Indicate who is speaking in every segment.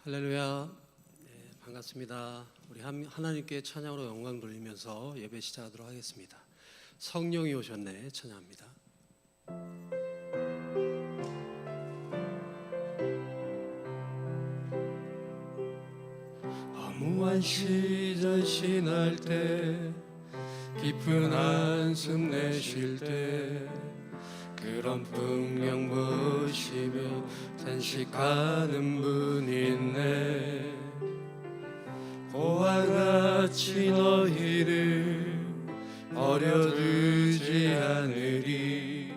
Speaker 1: 할렐루야. 반갑습니다. 우리 하나님께 찬양으로 영광 돌리면서 예배 시작하도록 하겠습니다. 성령이 오셨네 찬양합니다.
Speaker 2: 허무한 시절 지날 때 깊은 한숨 내쉴 때 그런 풍경 보시며 탄식하는 분 있네. 고와 같이 너희를 버려두지 않으리.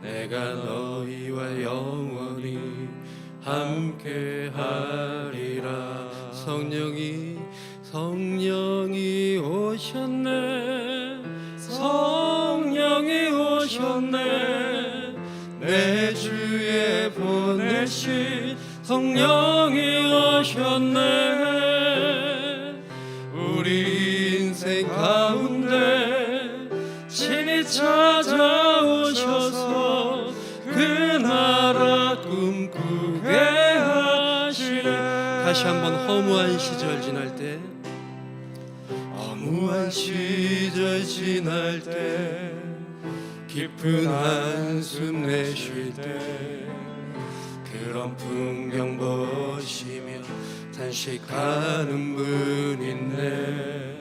Speaker 2: 내가 너희와 영원히 함께하리라. 성령이 오셨네. 성령이 오셨네. 내 주에 보내신 성령이 오셨네. 우리 인생 가운데 친히 찾아오셔서 그 나라 꿈꾸게 하시네.
Speaker 1: 다시 한번 허무한 시절 지날 때,
Speaker 2: 허무한 시절 지날 때 깊은 한숨 내쉴 때 그런 풍경 보시며 탄식하는 분 있네.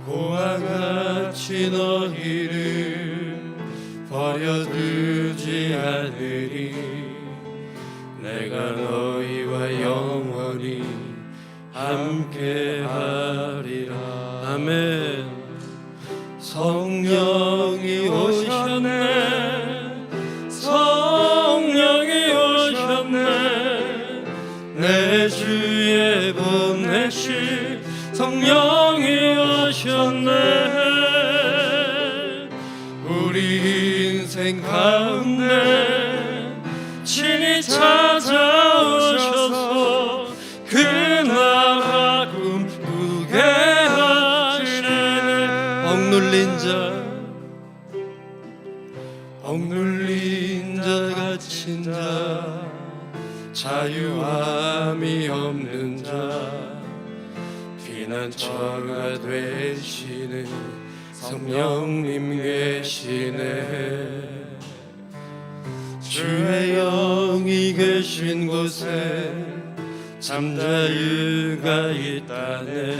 Speaker 2: 고와 같이 너희를 버려두지 않으리. 내가 너희와 영원히 함께하리라.
Speaker 1: 아멘.
Speaker 2: 성령이 오셨네. 성령이 오셨네. 내 주에 보내신 성령이 오셨네. 우리 인생 가운데 친히 찾아오셔서 그 나라 꿈꾸게 하시네. 억눌린 자 갇힌 자 자유함이 없는 자 피난처가 되시는 성령님 계시네. 주의 영이 계신 곳에 잠자유가 있다네.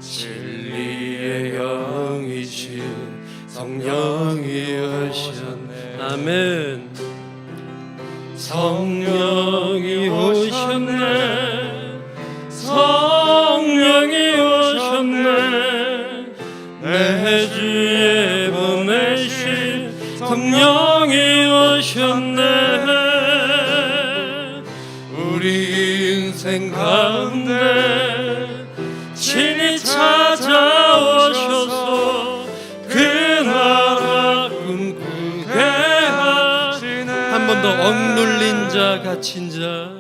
Speaker 2: 진리의 영이신 성령이 오셨네.
Speaker 1: 아멘.
Speaker 2: 성령이 오셨네. 성령이 오셨네. 내 주에 보내신 성령이 오셨네. 우리 인생 가운데 친히 찾아오셔서 그 나라 꿈꾸게 하시네.
Speaker 1: 한 번 더. 억눌린 자 갇힌 자,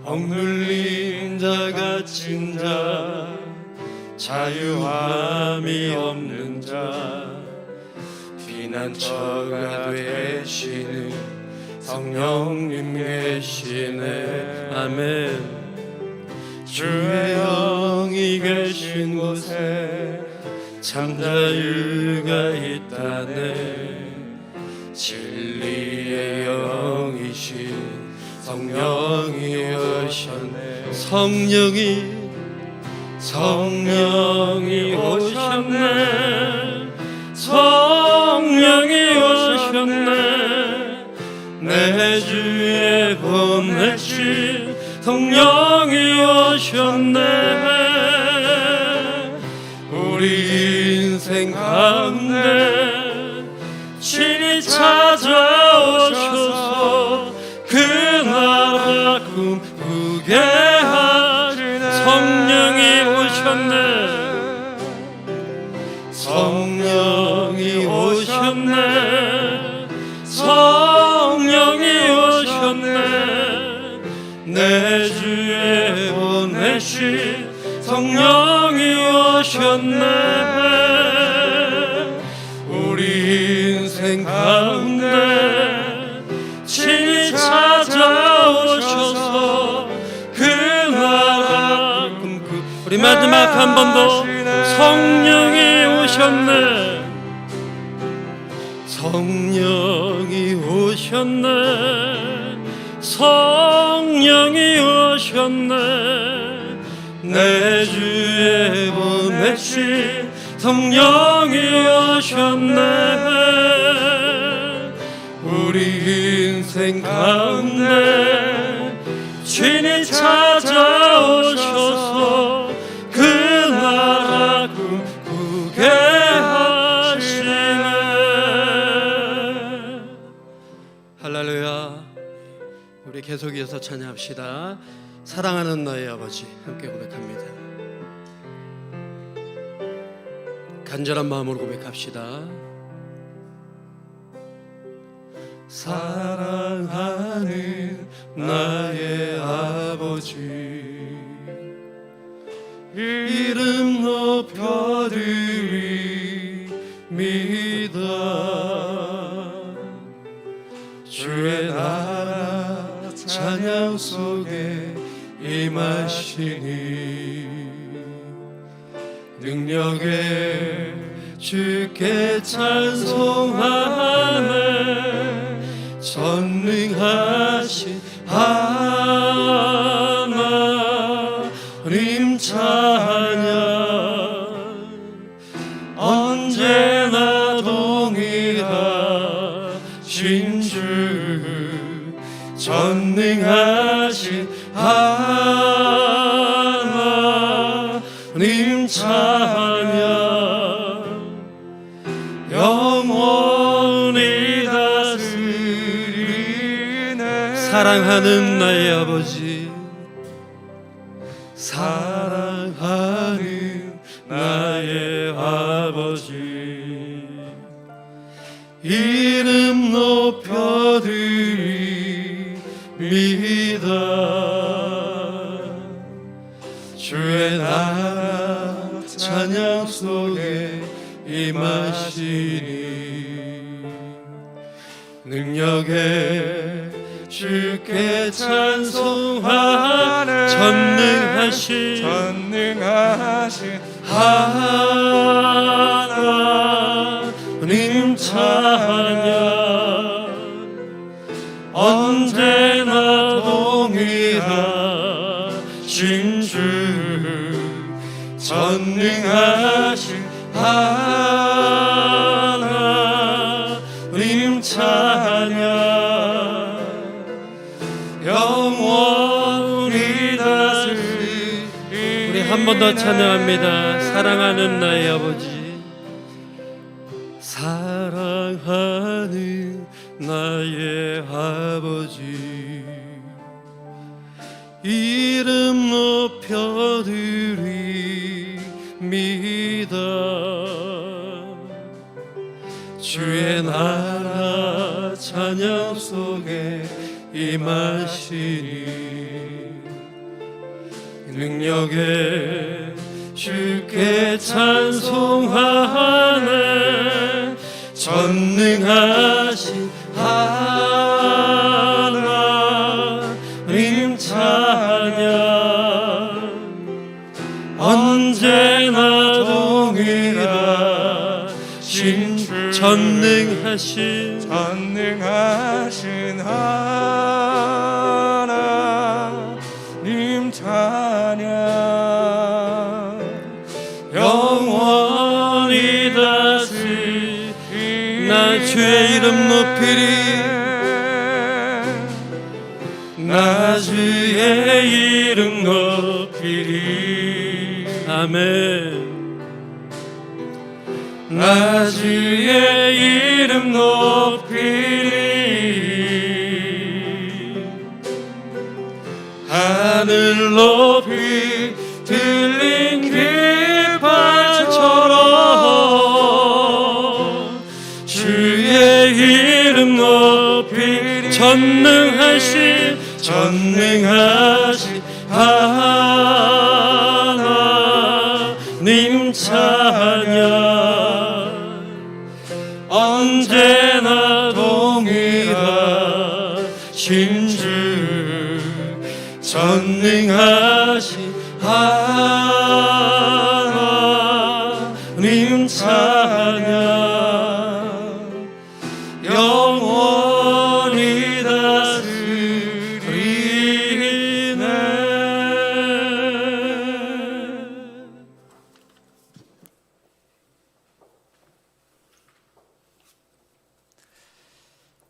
Speaker 2: 억눌린 자 갇힌 자 자유함이 없는 자 피난처가 되시는 성령님 계시네.
Speaker 1: 아멘.
Speaker 2: 주의 영이 계신 곳에 잠자유가 있다네. 진리의 영이신 성령이 오셨네. 성령이 오셨네. 성령이 오셨네. 내 주에 보내신 성령이 오셨네. 우리 인생 가운데 친히 찾아오셔서 그 나라 꿈꾸게 하시네.
Speaker 1: 성령이 오셨네.
Speaker 2: 성령이 오셨네. 성령이 오셨네. 내 주에 보내신 성령이 오셨네. 우리 인생 가운데 친히 찾아
Speaker 1: 마지막 한 번 더 성령이 오셨네 성령이 오셨네 성령이 오셨네 내 주에 보내신 성령이 오셨네 우리 인생 가운데 주님 찾아오셔서 그 나라 꿈꾸게 하시네. 할렐루야. 우리 계속 이어서 찬양합시다. 사랑하는 나의 아버지 함께 고백합니다. 간절한 마음으로 고백합시다. 사랑하는 나의 아버지 이름 높여드립니다. 주의 나라 찬양 속에 임하시니 능력에 주께 찬송하네 전능하신 하나님 찬양 언제나 동일하신 주 전능하신 하나님 찬양 영원히 다스리네 사랑하는 나의 아버지 사랑하는 나의 아버지 이름 높여드립니다. 주의 나라 찬양 속에 임하시니 능력에 주께 찬송하네 전능하신 하나님 찬양 언제나 동일하신 주 전능하신 하나님 찬양 영원히 다스리네 우리 한 번 더 찬양합니다. 사랑하는 나의 아버지 사랑하는 나의 아버지 이름 높여드립니다. 주의 나라 찬양 속에 임하시니 능력에 주께 찬송하네 전능하신 하나님 찬양 언제나 동일하신 주 전능하신 하나님 찬양 영원히 다스리나 주의 이름 높이리 나 주의 이름 높이리 아멘 나 주의 이름 높이리 하늘 높이 들린 깃발처럼 주의 이름 높이리 전능하신 하나님 찬양 언제나 동일하신 주 전능하신 하나님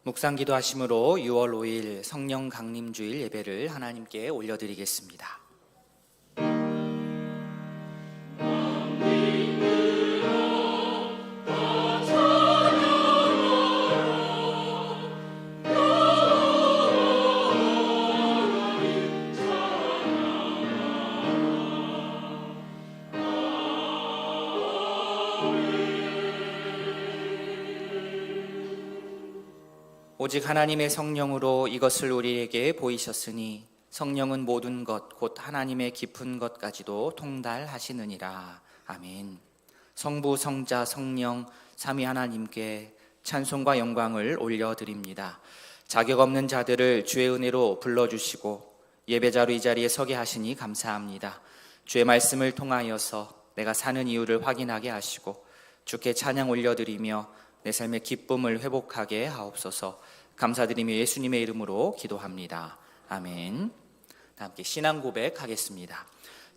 Speaker 3: 묵상기도 하심으로 6월 5일 성령 강림주일 예배를 하나님께 올려드리겠습니다. 오직 하나님의 성령으로 이것을 우리에게 보이셨으니 성령은 모든 것 곧 하나님의 깊은 것까지도 통달하시느니라. 아멘. 성부 성자 성령 삼위 하나님께 찬송과 영광을 올려드립니다. 자격 없는 자들을 주의 은혜로 불러주시고 예배자로 이 자리에 서게 하시니 감사합니다. 주의 말씀을 통하여서 내가 사는 이유를 확인하게 하시고 주께 찬양 올려드리며 내 삶의 기쁨을 회복하게 하옵소서. 감사드리며 예수님의 이름으로 기도합니다. 아멘. 함께 신앙 고백하겠습니다.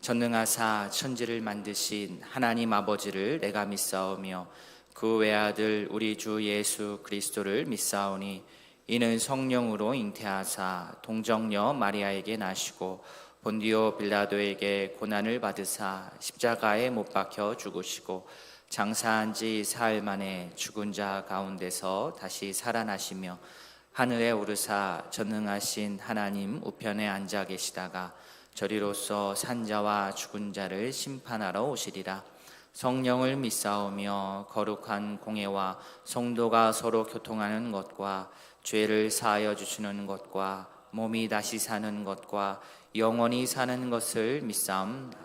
Speaker 3: 전능하사 천지를 만드신 하나님 아버지를 내가 믿사오며 그 외아들 우리 주 예수 그리스도를 믿사오니 이는 성령으로 잉태하사 동정녀 마리아에게 나시고 본디오 빌라도에게 고난을 받으사 십자가에 못 박혀 죽으시고 장사한 지 사흘 만에 죽은 자 가운데서 다시 살아나시며 하늘에 오르사 전능하신 하나님 우편에 앉아 계시다가 저리로서 산자와 죽은 자를 심판하러 오시리라. 성령을 믿사오며 거룩한 공회와 성도가 서로 교통하는 것과 죄를 사하여 주시는 것과 몸이 다시 사는 것과 영원히 사는 것을 믿사옵나이다.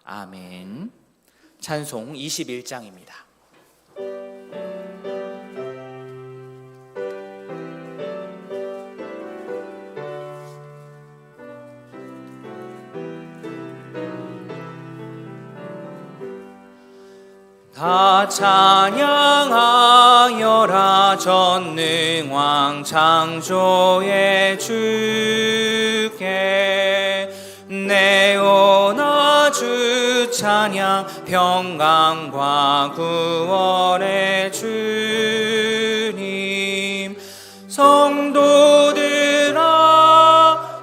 Speaker 3: 아멘. 찬송 21장입니다. 다 찬양하여라 전능왕 창조의 주께 내오나 주 찬양 평강과 구원의 주님 성도들아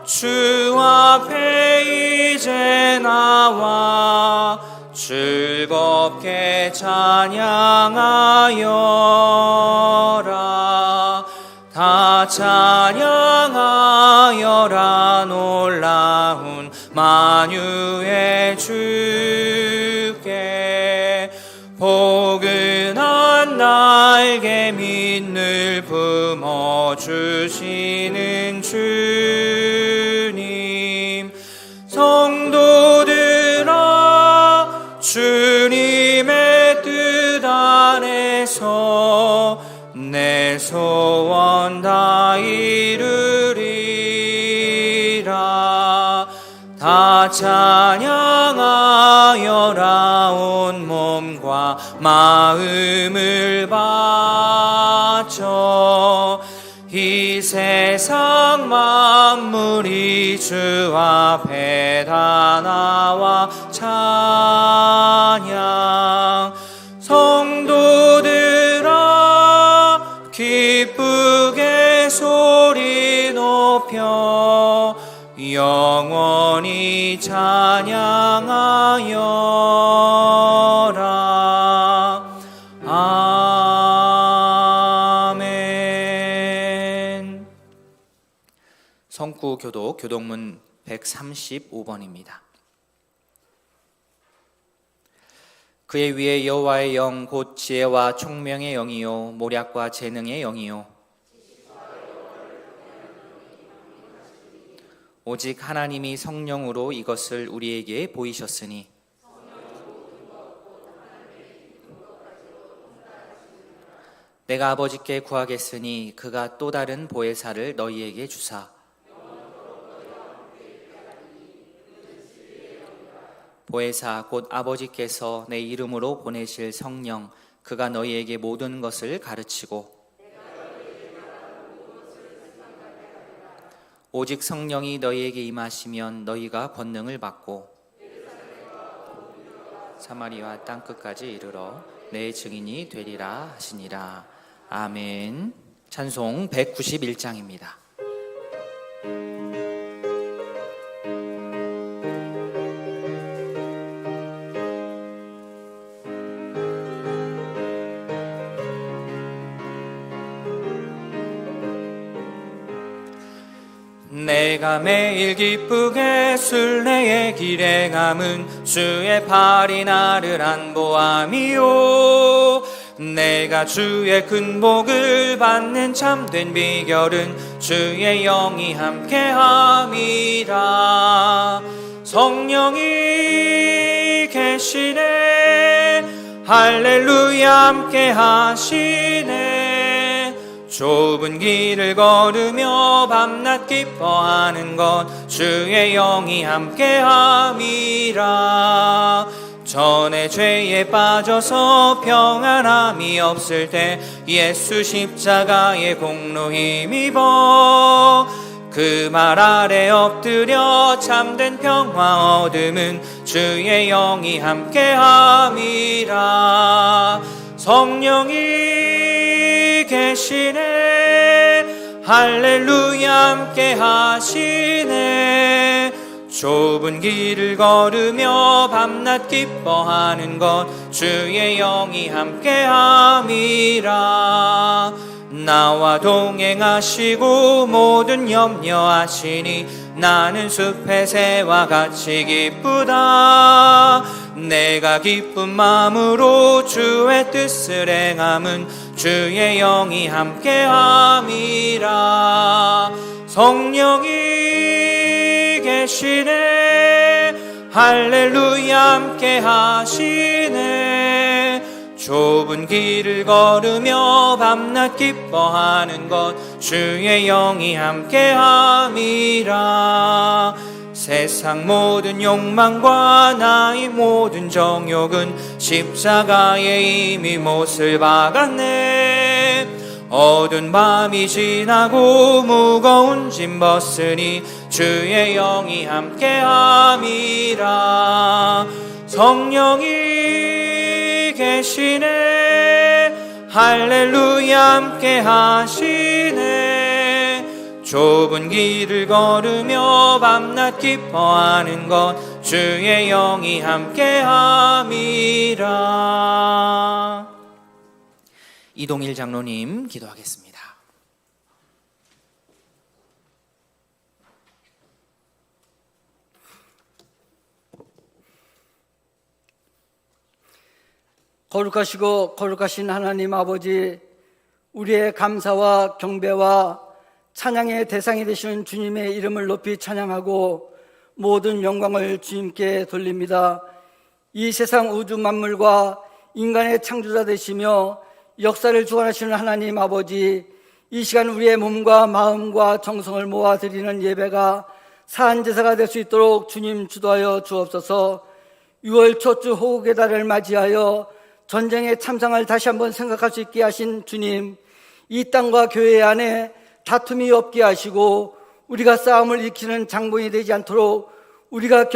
Speaker 3: 주 앞에 이제 나와 즐겁게 찬양하여라. 다 찬양하여라. 놀라운 만유의 주께 포근한 날개 밑을 품어주시는 주님 성도들아 주님의 뜻 안에서 내 소원 다 이루리라. 다 찬양하여라. 온 몸과 마음을 바쳐 이 세상 만물이 주 앞에 다 나와 찬양 성도들아 기쁘게 소리 높여 영원히 찬양하여라. 아멘. 성구교도 교동문 135번입니다. 그의 위에 여호와의 영 곧 지혜와 총명의 영이요 모략과 재능의 영이요 오직 하나님이 성령으로 이것을 우리에게 보이셨으니 내가 아버지께 구하겠으니 그가 또 다른 보혜사를 너희에게 주사 보혜사 곧 아버지께서 내 이름으로 보내실 성령 그가 너희에게 모든 것을 가르치고 오직 성령이 너희에게 임하시면 너희가 권능을 받고 사마리아 땅끝까지 이르러 내 증인이 되리라 하시니라. 아멘. 찬송 191장입니다. 내가 매일 기쁘게 순례의 길에 감은 주의 팔이 나를 안보함이요, 내가 주의 큰 복을 받는 참된 비결은 주의 영이 함께함이라. 성령이 계시네, 할렐루야 함께하시네. 좁은 길을 걸으며 밤낮 기뻐하는 것 주의 영이 함께함이라. 전에 죄에 빠져서 평안함이 없을 때 예수 십자가의 공로 힘입어 그 말 아래 엎드려 참된 평화 얻음은 주의 영이 함께함이라. 성령이 계시네, 할렐루야 함께하시네. 좁은 길을 걸으며 밤낮 기뻐하는 것 주의 영이 함께함이라. 나와 동행하시고 모든 염려하시니 나는 숲의 새와 같이 기쁘다. 내가 기쁜 마음으로 주의 뜻을 행함은 주의 영이 함께함이라. 성령이 계시네, 할렐루야 함께하시네. 좁은 길을 걸으며 밤낮 기뻐하는 것 주의 영이 함께함이라. 세상 모든 욕망과 나의 모든 정욕은 십자가에 이미 못을 박았네. 어두운 밤이 지나고 무거운 짐 벗으니 주의 영이 함께함이라. 성령이 계시네, 할렐루야 함께하시네. 좁은 길을 걸으며 밤낮 기뻐하는 것 주의 영이 함께함이라. 이동일 장로님 기도하겠습니다.
Speaker 4: 거룩하시고 거룩하신 하나님 아버지, 우리의 감사와 경배와 찬양의 대상이 되시는 주님의 이름을 높이 찬양하고 모든 영광을 주님께 돌립니다. 이 세상 우주 만물과 인간의 창조자 되시며 역사를 주관하시는 하나님 아버지, 이 시간 우리의 몸과 마음과 정성을 모아 드리는 예배가 사한 제사가 될 수 있도록 주님 주도하여 주옵소서. 6월 첫 주 호국의 달을 맞이하여 전쟁의 참상을 다시 한번 생각할 수 있게 하신 주님, 이 땅과 교회 안에 다툼이 없게 하시고 우리가 싸움을 익히는 장본이 되지 않도록 우리가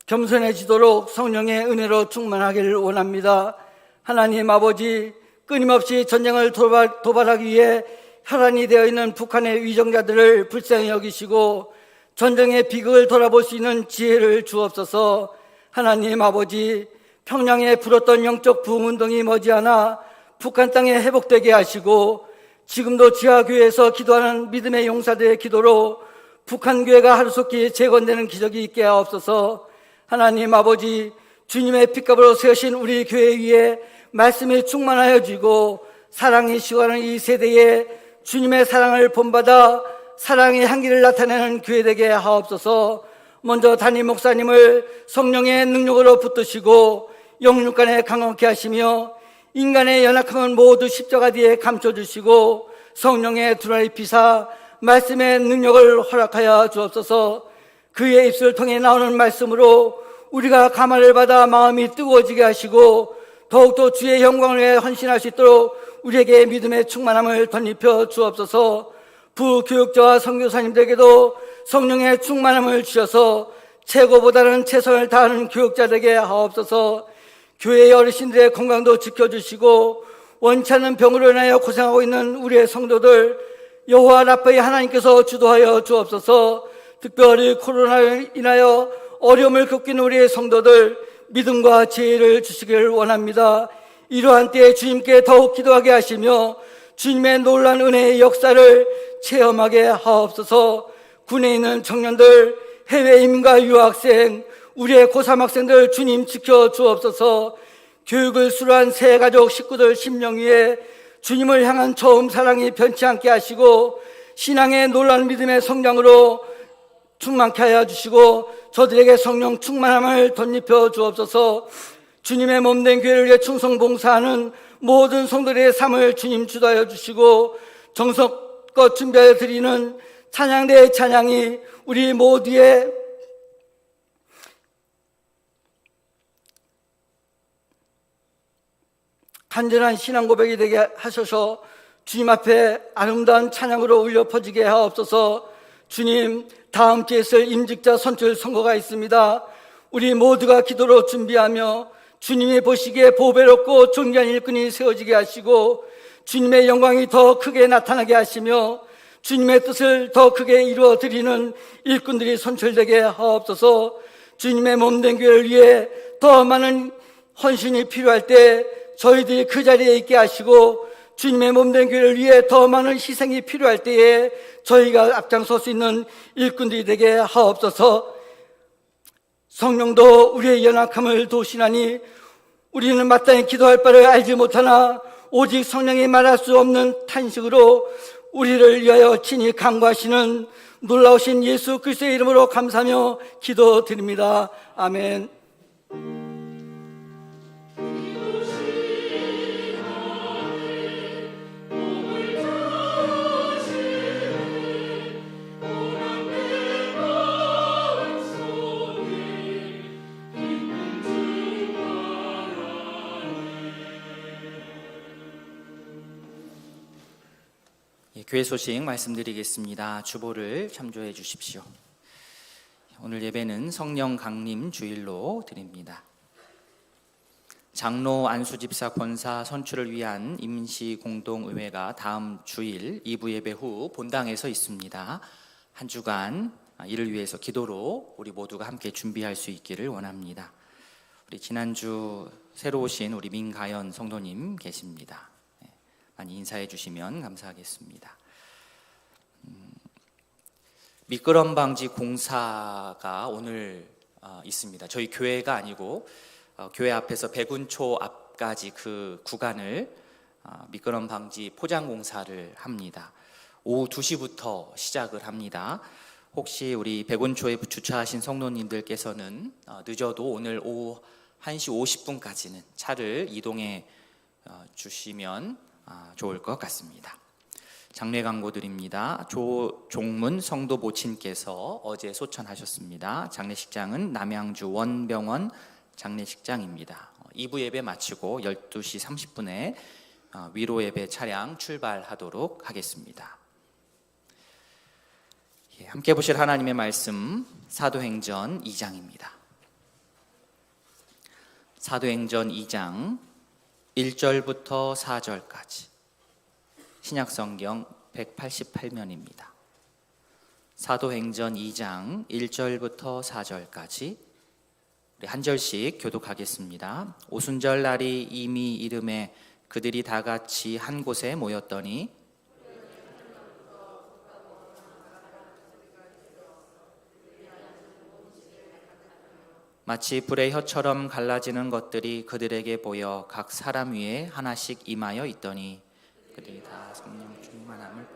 Speaker 4: 겸손해지도록 성령의 은혜로 충만하기를 원합니다. 하나님 아버지, 끊임없이 전쟁을 도발하기 위해 혈안이 되어 있는 북한의 위정자들을 불쌍히 여기시고 전쟁의 비극을 돌아볼 수 있는 지혜를 주옵소서. 하나님 아버지, 평양에 불었던 영적 부흥운동이 머지않아 북한 땅에 회복되게 하시고 지금도 지하교회에서 기도하는 믿음의 용사들의 기도로 북한 교회가 하루속히 재건되는 기적이 있게 하옵소서. 하나님 아버지, 주님의 핏값으로 세우신 우리 교회 위에 말씀이 충만하여 지고 사랑이 시간하는 이 세대에 주님의 사랑을 본받아 사랑의 향기를 나타내는 교회 되게 하옵소서. 먼저 담임 목사님을 성령의 능력으로 붙드시고 영육간에 강건케 하시며 인간의 연약함은 모두 십자가 뒤에 감춰주시고 성령의 두라리 피사 말씀의 능력을 허락하여 주옵소서. 그의 입술을 통해 나오는 말씀으로 우리가 감화를 받아 마음이 뜨거워지게 하시고 더욱더 주의 영광을 위해 헌신할 수 있도록 우리에게 믿음의 충만함을 덧입혀 주옵소서. 부교육자와 선교사님들에게도 성령의 충만함을 주셔서 최고보다는 최선을 다하는 교육자들에게 하옵소서. 교회의 어르신들의 건강도 지켜주시고 원치 않는 병으로 인하여 고생하고 있는 우리의 성도들 여호와 라파의 하나님께서 주도하여 주옵소서. 특별히 코로나로 인하여 어려움을 겪고 있는 우리의 성도들 믿음과 지혜를 주시기를 원합니다. 이러한 때에 주님께 더욱 기도하게 하시며 주님의 놀라운 은혜의 역사를 체험하게 하옵소서. 군에 있는 청년들, 해외 이민과 유학생, 우리의 고3 학생들 주님 지켜 주옵소서. 교육을 수료한 새 가족 식구들 심령 위에 주님을 향한 처음 사랑이 변치 않게 하시고 신앙의 놀라운 믿음의 성장으로 충만케 하여 주시고 저들에게 성령 충만함을 덧입혀 주옵소서. 주님의 몸된 교회를 위해 충성 봉사하는 모든 성도들의 삶을 주님 주도하여 주시고 정성껏 준비하여 드리는 찬양대의 찬양이 우리 모두의 간절한 신앙 고백이 되게 하셔서 주님 앞에 아름다운 찬양으로 울려 퍼지게 하옵소서. 주님, 다음 주에 있을 임직자 선출 선거가 있습니다. 우리 모두가 기도로 준비하며 주님이 보시기에 보배롭고 존귀한 일꾼이 세워지게 하시고 주님의 영광이 더 크게 나타나게 하시며 주님의 뜻을 더 크게 이루어 드리는 일꾼들이 선출되게 하옵소서. 주님의 몸된 교회를 위해 더 많은 헌신이 필요할 때 저희들이 그 자리에 있게 하시고 주님의 몸된 교회를 위해 더 많은 희생이 필요할 때에 저희가 앞장설 수 있는 일꾼들이 되게 하옵소서. 성령도 우리의 연약함을 도우시나니 우리는 마땅히 기도할 바를 알지 못하나 오직 성령이 말할 수 없는 탄식으로 우리를 위하여 친히 간구하시는 놀라우신 예수 그리스도의 이름으로 감사하며 기도드립니다. 아멘.
Speaker 3: 교회 소식 말씀드리겠습니다. 주보를 참조해 주십시오. 오늘 예배는 성령 강림 주일로 드립니다. 장로 안수집사 권사 선출을 위한 임시 공동의회가 다음 주일 2부 예배 후 본당에서 있습니다. 한 주간 이를 위해서 기도로 우리 모두가 함께 준비할 수 있기를 원합니다. 우리 지난주 새로 오신 우리 민가연 성도님 계십니다. 많이 인사해 주시면 감사하겠습니다. 미끄럼 방지 공사가 오늘 있습니다. 저희 교회가 아니고 교회 앞에서 백운초 앞까지 그 구간을 미끄럼 방지 포장 공사를 합니다. 오후 2시부터 시작을 합니다. 혹시 우리 백운초에 주차하신 성도님들께서는 늦어도 오늘 오후 1시 50분까지는 차를 이동해 주시면 좋을 것 같습니다. 장례 광고 드립니다. 조종문 성도 모친께서 어제 소천하셨습니다. 장례식장은 남양주 원병원 장례식장입니다. 2부 예배 마치고 12시 30분에 위로 예배 차량 출발하도록 하겠습니다. 함께 보실 하나님의 말씀 사도행전 2장입니다. 사도행전 2장 1절부터 4절까지 신약성경 188면입니다. 사도행전 2장 1절부터 4절까지 우리 한 절씩 교독하겠습니다. 오순절 날이 이미 이름에 그들이 다 같이 한 곳에 모였더니 마치 불의 혀처럼 갈라지는 것들이 그들에게 보여 각 사람 위에 하나씩 임하여 있더니 그들이 다 성령 충만함을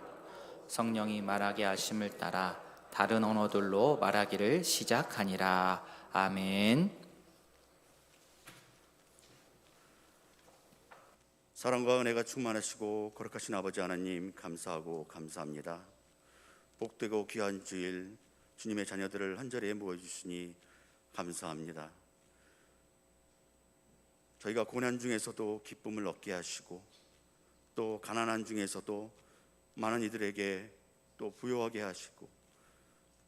Speaker 3: 성령이 말하게 하심을 따라 다른 언어들로 말하기를 시작하니라. 아멘.
Speaker 5: 사랑과 은혜가 충만하시고 거룩하신 아버지 하나님 감사하고 감사합니다. 복되고 귀한 주일 주님의 자녀들을 한자리에 모아주시니 감사합니다. 저희가 고난 중에서도 기쁨을 얻게 하시고 또 가난한 중에서도 많은 이들에게 또 부요하게 하시고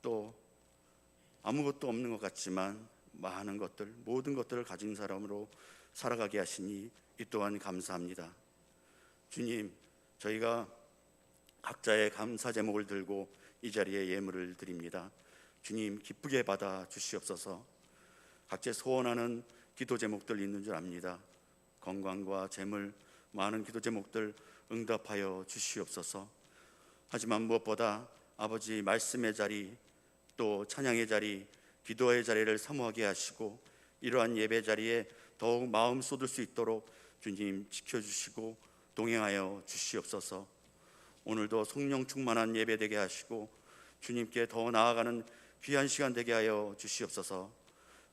Speaker 5: 또 아무것도 없는 것 같지만 많은 것들 모든 것들을 가진 사람으로 살아가게 하시니 이 또한 감사합니다. 주님, 저희가 각자의 감사 제목을 들고 이 자리에 예물을 드립니다. 주님, 기쁘게 받아 주시옵소서. 각자 소원하는 기도 제목들 있는 줄 압니다. 건강과 재물, 많은 기도 제목들 응답하여 주시옵소서. 하지만 무엇보다 아버지 말씀의 자리, 또 찬양의 자리, 기도의 자리를 사모하게 하시고 이러한 예배 자리에 더욱 마음 쏟을 수 있도록 주님 지켜주시고 동행하여 주시옵소서. 오늘도 성령 충만한 예배 되게 하시고 주님께 더 나아가는 귀한 시간 되게 하여 주시옵소서.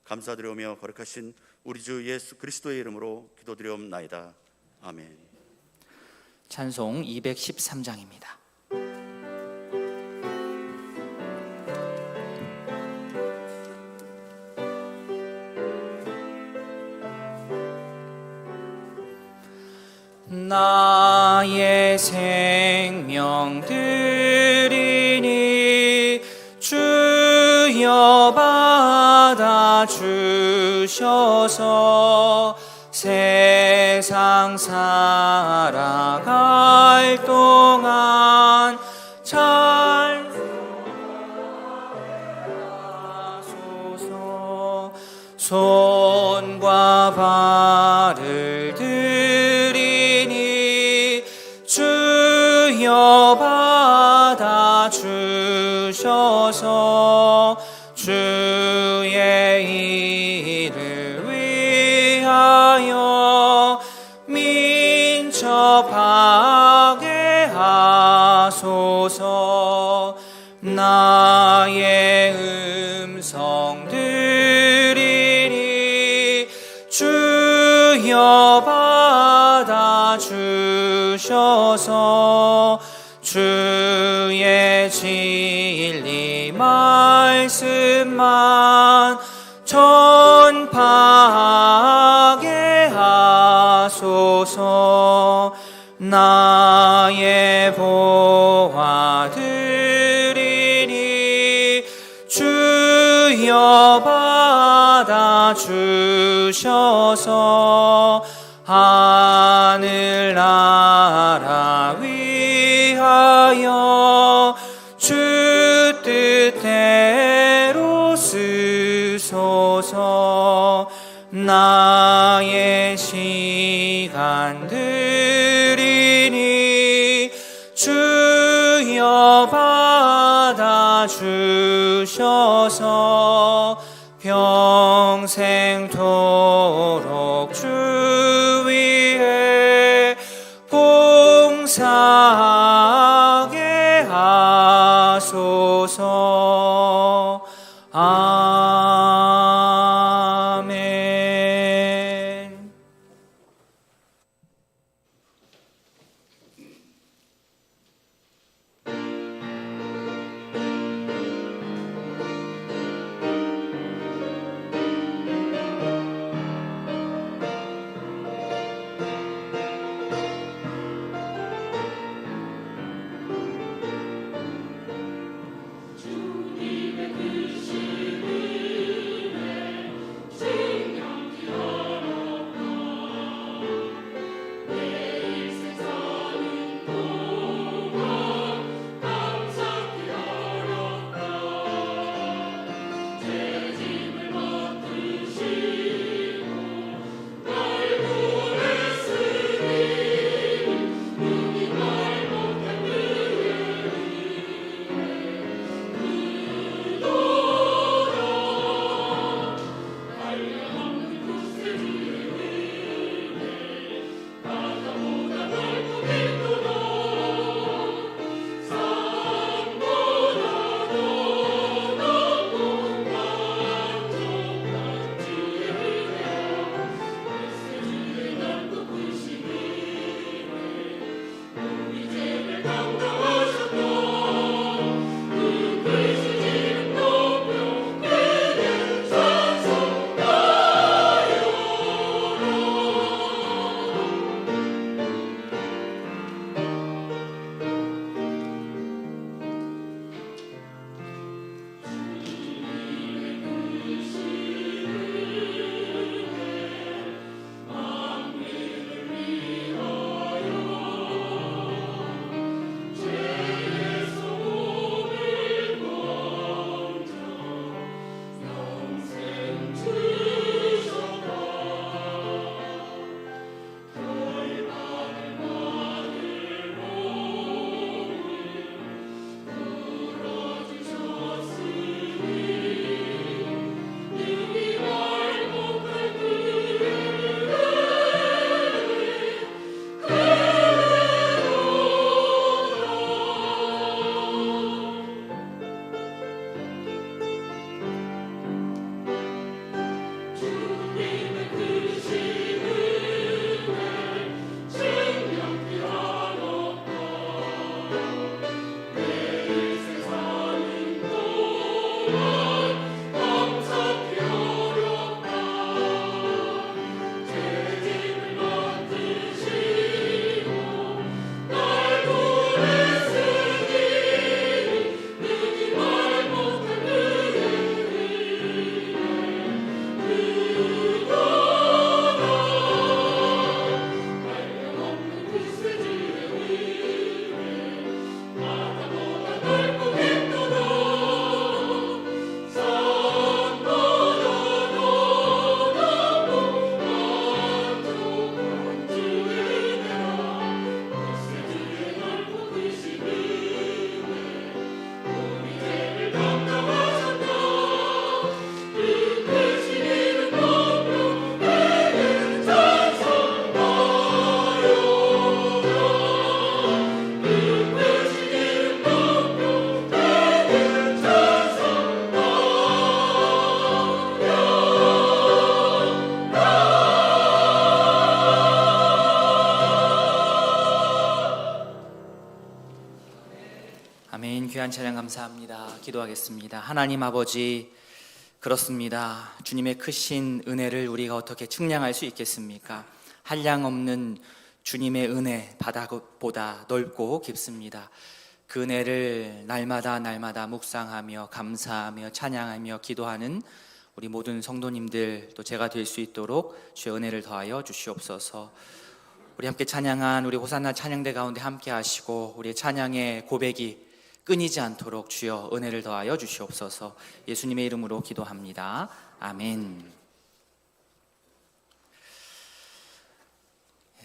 Speaker 5: 감사드리오며 거룩하신 우리 주 예수 그리스도의 이름으로 기도드리옵나이다. 아멘.
Speaker 3: 찬송 213장입니다. 나의 생명 드리니 주여 받아 주셔서 세상 살아갈 동안 찬송하소서. 손과 발을 드리니 주여 받아 주셔서 주의 일을 위하여 민첩하게 하소서. 나의 음성 들으니 주여 받아 주셔서 주의 진리 말씀만 전파하게 하소서. 나의 보화 드리니 주여 받아 주셔서 하늘나라 위하여 주 뜻대로 쓰소서. 나의 시간 드리니 주여 받아 주셔서 평생토록 주 위에 봉사하게 하소서. 아멘. 아멘. 귀한 찬양 감사합니다. 기도하겠습니다. 하나님 아버지, 그렇습니다. 주님의 크신 은혜를 우리가 어떻게 측량할 수 있겠습니까? 한량없는 주님의 은혜 바다보다 넓고 깊습니다. 그 은혜를 날마다 묵상하며 감사하며 찬양하며 기도하는 우리 모든 성도님들, 또 제가 될 수 있도록 주의 은혜를 더하여 주시옵소서. 우리 함께 찬양한 우리 호산나 찬양대 가운데 함께 하시고 우리의 찬양의 고백이 끊이지 않도록 주여 은혜를 더하여 주시옵소서. 예수님의 이름으로 기도합니다. 아멘.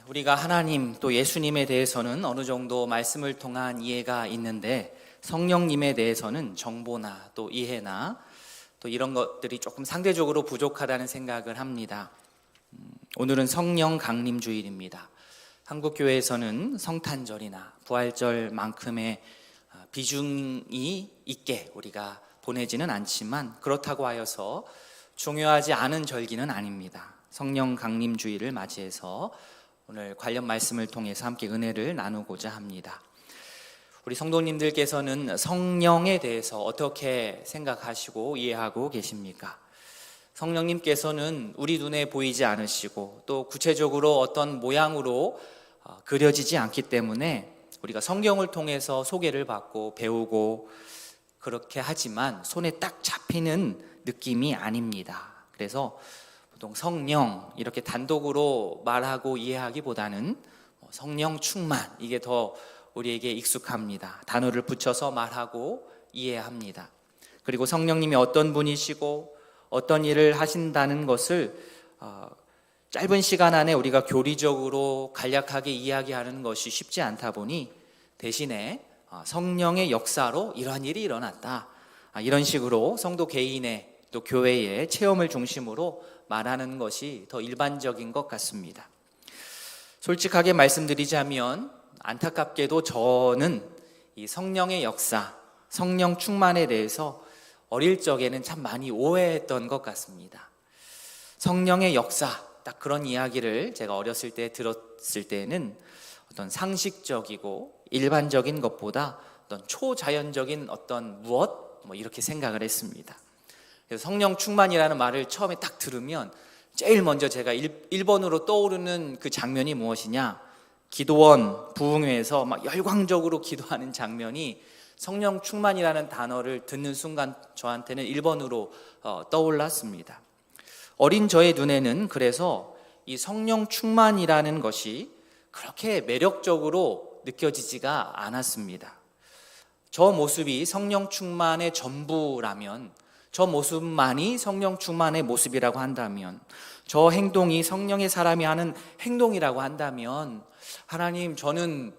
Speaker 3: 우리가 하나님 또 예수님에 대해서는 어느 정도 말씀을 통한 이해가 있는데, 성령님에 대해서는 정보나 또 이해나 또 이런 것들이 조금 상대적으로 부족하다는 생각을 합니다. 오늘은 성령 강림 주일입니다. 한국교회에서는 성탄절이나 부활절만큼의 비중이 있게 우리가 보내지는 않지만, 그렇다고 하여서 중요하지 않은 절기는 아닙니다. 성령 강림 주일을 맞이해서 오늘 관련 말씀을 통해서 함께 은혜를 나누고자 합니다. 우리 성도님들께서는 성령에 대해서 어떻게 생각하시고 이해하고 계십니까? 성령님께서는 우리 눈에 보이지 않으시고 또 구체적으로 어떤 모양으로 그려지지 않기 때문에 우리가 성경을 통해서 소개를 받고 배우고 그렇게 하지만 손에 딱 잡히는 느낌이 아닙니다. 그래서 보통 성령 이렇게 단독으로 말하고 이해하기보다는 성령 충만, 이게 더 우리에게 익숙합니다. 단어를 붙여서 말하고 이해합니다. 그리고 성령님이 어떤 분이시고 어떤 일을 하신다는 것을 짧은 시간 안에 우리가 교리적으로 간략하게 이야기하는 것이 쉽지 않다 보니, 대신에 성령의 역사로 이러한 일이 일어났다, 이런 식으로 성도 개인의 또 교회의 체험을 중심으로 말하는 것이 더 일반적인 것 같습니다. 솔직하게 말씀드리자면 안타깝게도 저는 이 성령의 역사, 성령 충만에 대해서 어릴 적에는 참 많이 오해했던 것 같습니다. 성령의 역사, 딱 그런 이야기를 제가 어렸을 때 들었을 때는 어떤 상식적이고 일반적인 것보다 어떤 초자연적인 어떤 무엇? 이렇게 생각을 했습니다. 그래서 성령 충만이라는 말을 처음에 딱 들으면 제일 먼저 제가 1번으로 떠오르는 그 장면이 무엇이냐? 기도원 부흥회에서 막 열광적으로 기도하는 장면이 성령 충만이라는 단어를 듣는 순간 저한테는 1번으로 떠올랐습니다. 어린 저의 눈에는 그래서 이 성령 충만이라는 것이 그렇게 매력적으로 느껴지지가 않았습니다. 저 모습이 성령 충만의 전부라면, 저 모습만이 성령 충만의 모습이라고 한다면, 저 행동이 성령의 사람이 하는 행동이라고 한다면, 하나님, 저는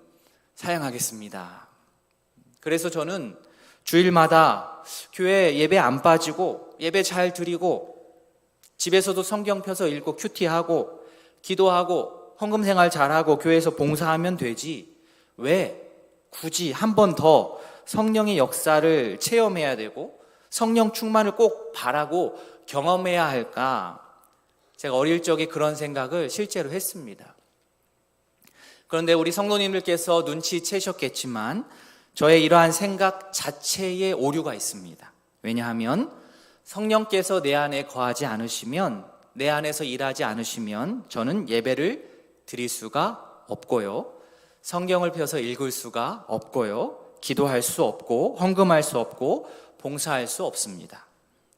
Speaker 3: 사양하겠습니다. 그래서 저는 주일마다 교회 예배 안 빠지고 예배 잘 드리고 집에서도 성경 펴서 읽고 큐티하고 기도하고 헌금 생활 잘하고 교회에서 봉사하면 되지, 왜 굳이 한 번 더 성령의 역사를 체험해야 되고 성령 충만을 꼭 바라고 경험해야 할까? 제가 어릴 적에 그런 생각을 실제로 했습니다. 그런데 우리 성도님들께서 눈치채셨겠지만 저의 이러한 생각 자체에 오류가 있습니다. 왜냐하면 성령께서 내 안에 거하지 않으시면, 내 안에서 일하지 않으시면 저는 예배를 드릴 수가 없고요, 성경을 펴서 읽을 수가 없고요, 기도할 수 없고 헌금할 수 없고 봉사할 수 없습니다.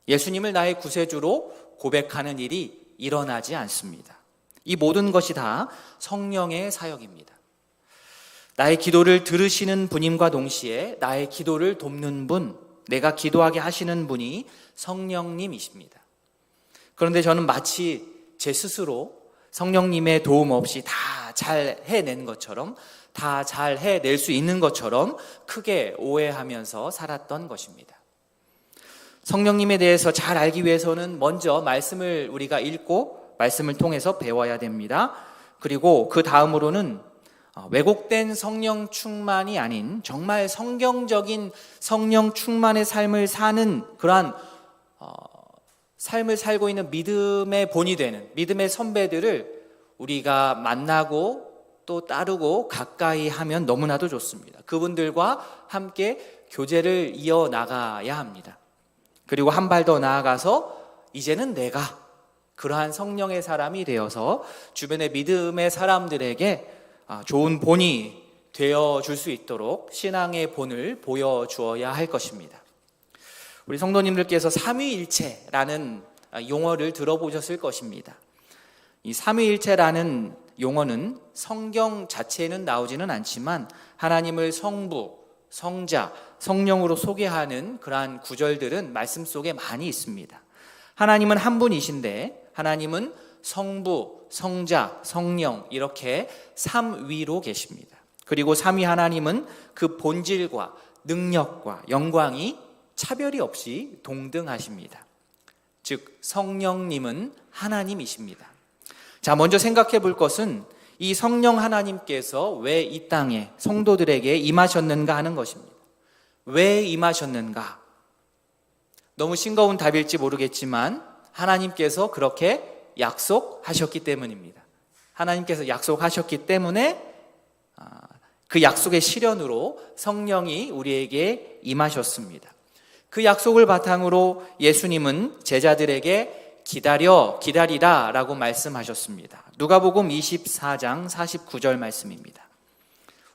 Speaker 3: 예수님을 나의 구세주로 고백하는 일이 일어나지 않습니다. 이 모든 것이 다 성령의 사역입니다. 나의 기도를 들으시는 분임과 동시에 나의 기도를 돕는 분, 내가 기도하게 하시는 분이 성령님이십니다. 그런데 저는 마치 제 스스로 성령님의 도움 없이 다 잘 해낸 것처럼, 다 잘 해낼 수 있는 것처럼 크게 오해하면서 살았던 것입니다. 성령님에 대해서 잘 알기 위해서는 먼저 말씀을 우리가 읽고 말씀을 통해서 배워야 됩니다. 그리고 그 다음으로는 왜곡된 성령 충만이 아닌 정말 성경적인 성령 충만의 삶을 사는 그러한 삶을 살고 있는 믿음의 본이 되는 믿음의 선배들을 우리가 만나고 또 따르고 가까이 하면 너무나도 좋습니다. 그분들과 함께 교제를 이어나가야 합니다. 그리고 한 발 더 나아가서 이제는 내가 그러한 성령의 사람이 되어서 주변의 믿음의 사람들에게 좋은 본이 되어줄 수 있도록 신앙의 본을 보여주어야 할 것입니다. 우리 성도님들께서 삼위일체라는 용어를 들어보셨을 것입니다. 이 삼위일체라는 용어는 성경 자체에는 나오지는 않지만 하나님을 성부, 성자, 성령으로 소개하는 그러한 구절들은 말씀 속에 많이 있습니다. 하나님은 한 분이신데 하나님은 성부, 성자, 성령 이렇게 삼위로 계십니다. 그리고 삼위 하나님은 그 본질과 능력과 영광이 차별이 없이 동등하십니다. 즉 성령님은 하나님이십니다. 자, 먼저 생각해 볼 것은 이 성령 하나님께서 왜 이 땅에 성도들에게 임하셨는가 하는 것입니다. 왜 임하셨는가? 너무 싱거운 답일지 모르겠지만 하나님께서 그렇게 약속하셨기 때문입니다. 하나님께서 약속하셨기 때문에 그 약속의 실현으로 성령이 우리에게 임하셨습니다. 그 약속을 바탕으로 예수님은 제자들에게 기다리라 라고 말씀하셨습니다. 누가복음 24장 49절 말씀입니다.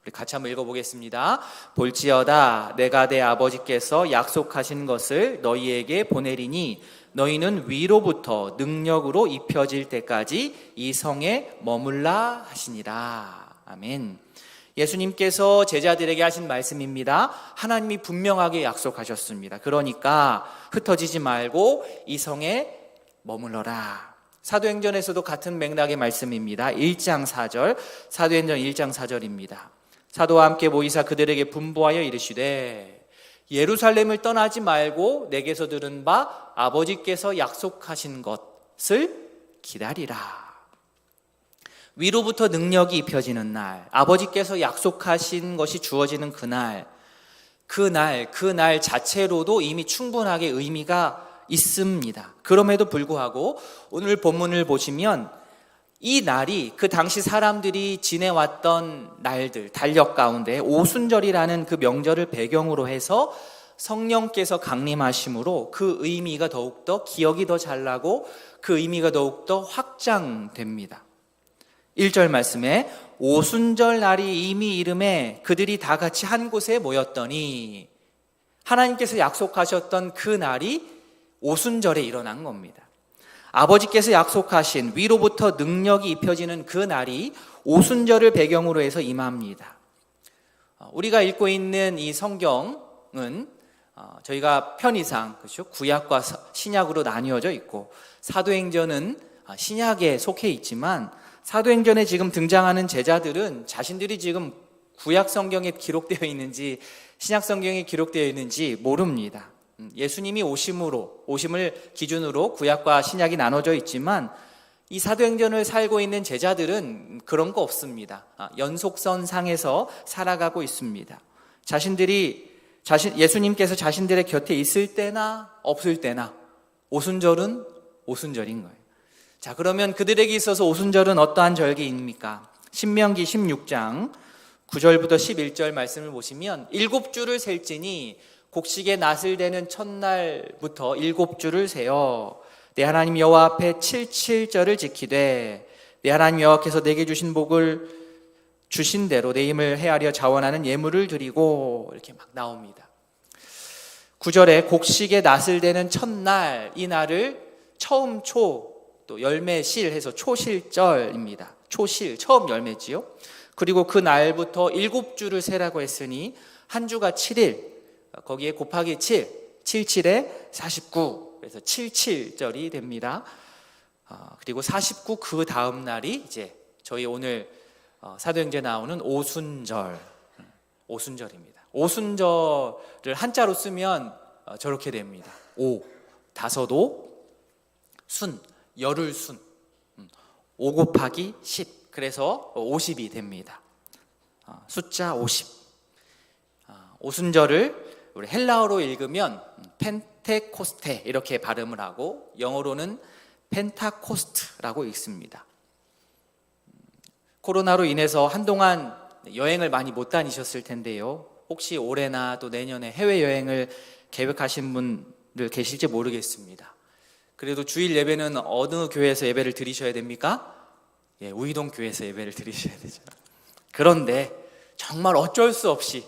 Speaker 3: 우리 같이 한번 읽어보겠습니다. 볼지어다 내가 내 아버지께서 약속하신 것을 너희에게 보내리니 너희는 위로부터 능력으로 입혀질 때까지 이 성에 머물라 하시니라. 아멘. 예수님께서 제자들에게 하신 말씀입니다. 하나님이 분명하게 약속하셨습니다. 그러니까 흩어지지 말고 이 성에 머물러라. 사도행전에서도 같은 맥락의 말씀입니다. 1장 4절, 사도행전 1장 4절입니다. 사도와 함께 모이사 그들에게 분부하여 이르시되 예루살렘을 떠나지 말고 내게서 들은 바 아버지께서 약속하신 것을 기다리라. 위로부터 능력이 입혀지는 날, 아버지께서 약속하신 것이 주어지는 그날 자체로도 이미 충분하게 의미가 있습니다. 그럼에도 불구하고 오늘 본문을 보시면 이 날이 그 당시 사람들이 지내왔던 날들, 달력 가운데 오순절이라는 그 명절을 배경으로 해서 성령께서 강림하심으로 그 의미가 더욱더 기억이 더 잘 나고 그 의미가 더욱더 확장됩니다. 1절 말씀에 오순절 날이 이미 이름에 그들이 다 같이 한 곳에 모였더니 하나님께서 약속하셨던 그 날이 오순절에 일어난 겁니다. 아버지께서 약속하신 위로부터 능력이 입혀지는 그 날이 오순절을 배경으로 해서 임합니다. 우리가 읽고 있는 이 성경은 저희가 편의상 그렇죠? 구약과 신약으로 나뉘어져 있고 사도행전은 신약에 속해 있지만 사도행전에 지금 등장하는 제자들은 자신들이 지금 구약 성경에 기록되어 있는지 신약 성경에 기록되어 있는지 모릅니다. 예수님이 오심을 기준으로 구약과 신약이 나눠져 있지만 이 사도행전을 살고 있는 제자들은 그런 거 없습니다. 연속선 상에서 살아가고 있습니다. 예수님께서 자신들의 곁에 있을 때나 없을 때나 오순절은 오순절인 거예요. 자, 그러면 그들에게 있어서 오순절은 어떠한 절기입니까? 신명기 16장 9절부터 11절 말씀을 보시면 7주를 셀지니 곡식의 낫을 대는 첫날부터 7주를 세어 내 하나님 여호와 앞에 77절을 지키되 내 하나님 여호와께서 내게 주신 복을 주신 대로 내 힘을 헤아려 자원하는 예물을 드리고 이렇게 막 나옵니다. 9절에 곡식의 낫을 대는 첫날 이 날을 처음 또 열매실 해서 초실절입니다. 초실 처음 열매지요. 그리고 그 날부터 7주를 세라고 했으니 한 주가 7일 거기에 곱하기 77에 49 그래서 77절이 됩니다. 그리고 49 그 다음 날이 이제 저희 오늘 사도행전에 나오는 오순절입니다. 오순절을 한자로 쓰면 저렇게 됩니다. 다섯오 순 열흘 순 5 곱하기 10 그래서 50이 됩니다. 숫자 50. 오순절을 우리 헬라어로 읽으면 펜테코스테 이렇게 발음을 하고 영어로는 펜타코스트라고 읽습니다. 코로나로 인해서 한동안 여행을 많이 못 다니셨을 텐데요. 혹시 올해나 또 내년에 해외여행을 계획하신 분들 계실지 모르겠습니다. 그래도 주일 예배는 어느 교회에서 예배를 드리셔야 됩니까? 예, 우이동 교회에서 예배를 드리셔야 되죠. 그런데 정말 어쩔 수 없이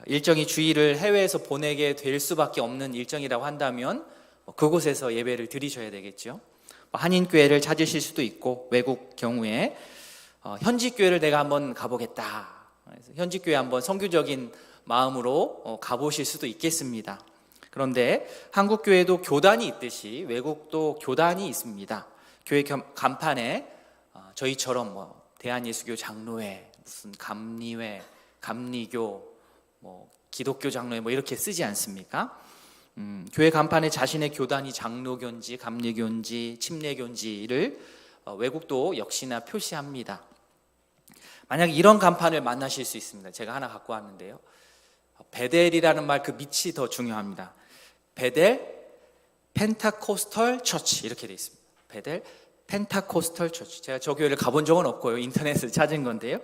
Speaker 3: 일정이 주일을 해외에서 보내게 될 수밖에 없는 일정이라고 한다면 그곳에서 예배를 드리셔야 되겠죠. 한인교회를 찾으실 수도 있고, 외국 경우에 현지교회를 내가 한번 가보겠다, 현지교회 한번 선교적인 마음으로 가보실 수도 있겠습니다. 그런데 한국교회도 교단이 있듯이 외국도 교단이 있습니다. 교회 간판에 저희처럼 대한예수교 장로회, 무슨 감리회, 감리교, 기독교 장로회 이렇게 쓰지 않습니까? 교회 간판에 자신의 교단이 장로교인지 감리교인지 침례교인지를 외국도 역시나 표시합니다. 만약 이런 간판을 만나실 수 있습니다. 제가 하나 갖고 왔는데요. 베델이라는 말, 그 밑이 더 중요합니다. 베델 펜타코스털 처치, 이렇게 되어 있습니다. 베델 펜타코스털 처치. 제가 저 교회를 가본 적은 없고요. 인터넷에서 찾은 건데요.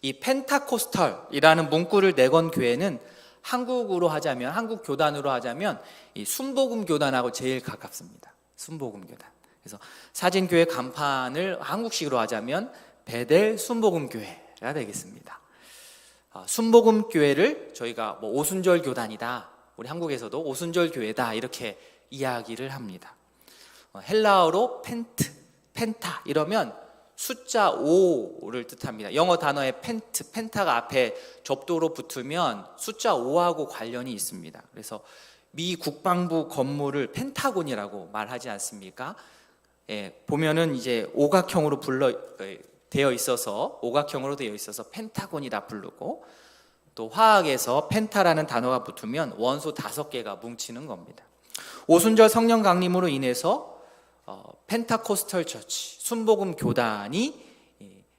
Speaker 3: 이 펜타코스털이라는 문구를 내건 교회는 한국으로 하자면, 한국 교단으로 하자면 이 순복음 교단하고 제일 가깝습니다. 순복음 교단. 그래서 사진교회 간판을 한국식으로 하자면 베델 순복음 교회가 되겠습니다. 순복음 교회를 저희가 오순절 교단이다, 우리 한국에서도 오순절 교회다, 이렇게 이야기를 합니다. 헬라어로 펜타 이러면 숫자 5를 뜻합니다. 영어 단어에 펜타가 앞에 접두로 붙으면 숫자 5하고 관련이 있습니다. 그래서 미 국방부 건물을 펜타곤이라고 말하지 않습니까? 예, 보면은 이제 오각형으로 되어 있어서 펜타곤이라 부르고, 또 화학에서 펜타라는 단어가 붙으면 원소 5개가 뭉치는 겁니다. 오순절 성령 강림으로 인해서 펜타코스털 처치, 순복음 교단이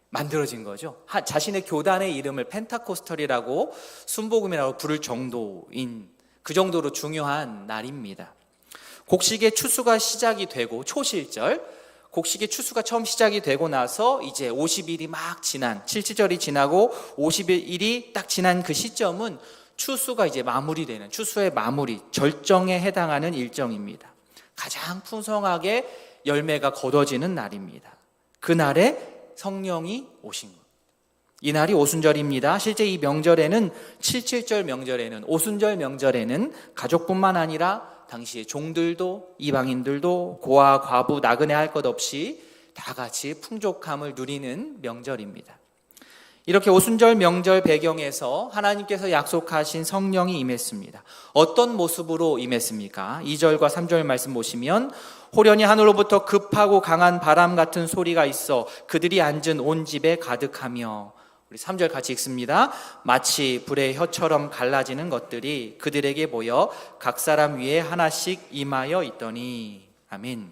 Speaker 3: 만들어진 거죠. 자신의 교단의 이름을 펜타코스털이라고, 순복음이라고 부를 정도인, 그 정도로 중요한 날입니다. 곡식의 추수가 시작이 되고, 초실절, 곡식의 추수가 처음 시작이 되고 나서 이제 50일이 막 지난, 칠칠절이 지나고 50일이 딱 지난 그 시점은 추수가 이제 마무리되는, 추수의 마무리, 절정에 해당하는 일정입니다. 가장 풍성하게 열매가 거둬지는 날입니다. 그날에 성령이 오신 것, 이 날이 오순절입니다. 실제 이 명절에는, 칠칠절 명절에는, 오순절 명절에는 가족뿐만 아니라 당시의 종들도, 이방인들도, 고아, 과부, 나그네 할 것 없이 다 같이 풍족함을 누리는 명절입니다. 이렇게 오순절 명절 배경에서 하나님께서 약속하신 성령이 임했습니다. 어떤 모습으로 임했습니까? 2절과 3절 말씀 보시면, 호련히 하늘로부터 급하고 강한 바람 같은 소리가 있어 그들이 앉은 온 집에 가득하며, 우리 3절 같이 읽습니다. 마치 불의 혀처럼 갈라지는 것들이 그들에게 보여 각 사람 위에 하나씩 임하여 있더니. 아멘.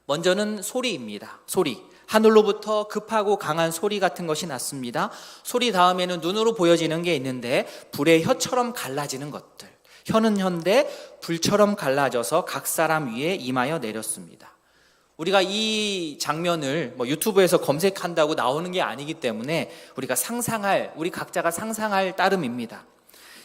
Speaker 3: 먼저는 소리입니다. 소리. 하늘로부터 급하고 강한 소리 같은 것이 났습니다. 소리 다음에는 눈으로 보여지는 게 있는데, 불의 혀처럼 갈라지는 것들. 혀는 혀인데 불처럼 갈라져서 각 사람 위에 임하여 내렸습니다. 우리가 이 장면을 유튜브에서 검색한다고 나오는 게 아니기 때문에 우리 각자가 상상할 따름입니다.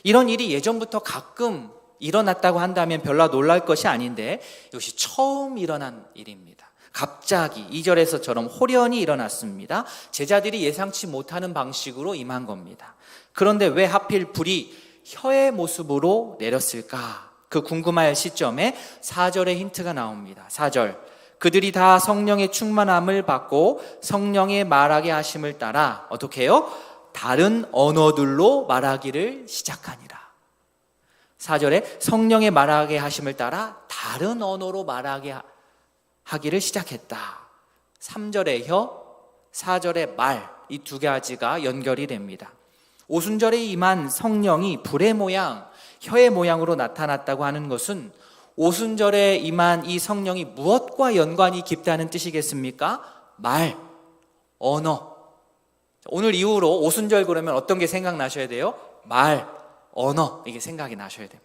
Speaker 3: 이런 일이 예전부터 가끔 일어났다고 한다면 별로 놀랄 것이 아닌데, 이것이 처음 일어난 일입니다. 갑자기 2절에서처럼 호련히 일어났습니다. 제자들이 예상치 못하는 방식으로 임한 겁니다. 그런데 왜 하필 불이 혀의 모습으로 내렸을까? 그 궁금할 시점에 4절의 힌트가 나옵니다. 4절. 그들이 다 성령의 충만함을 받고 성령의 말하게 하심을 따라 어떻게 해요? 다른 언어들로 말하기를 시작하니라. 4절에 성령의 말하게 하심을 따라 다른 언어로 말하게 하기를 시작했다. 3절의 혀, 4절의 말, 이 두 가지가 연결이 됩니다. 오순절에 임한 성령이 불의 모양, 혀의 모양으로 나타났다고 하는 것은 오순절에 임한 이 성령이 무엇과 연관이 깊다는 뜻이겠습니까? 말, 언어. 오늘 이후로 오순절 그러면 어떤 게 생각나셔야 돼요? 말, 언어, 이게 생각이 나셔야 됩니다.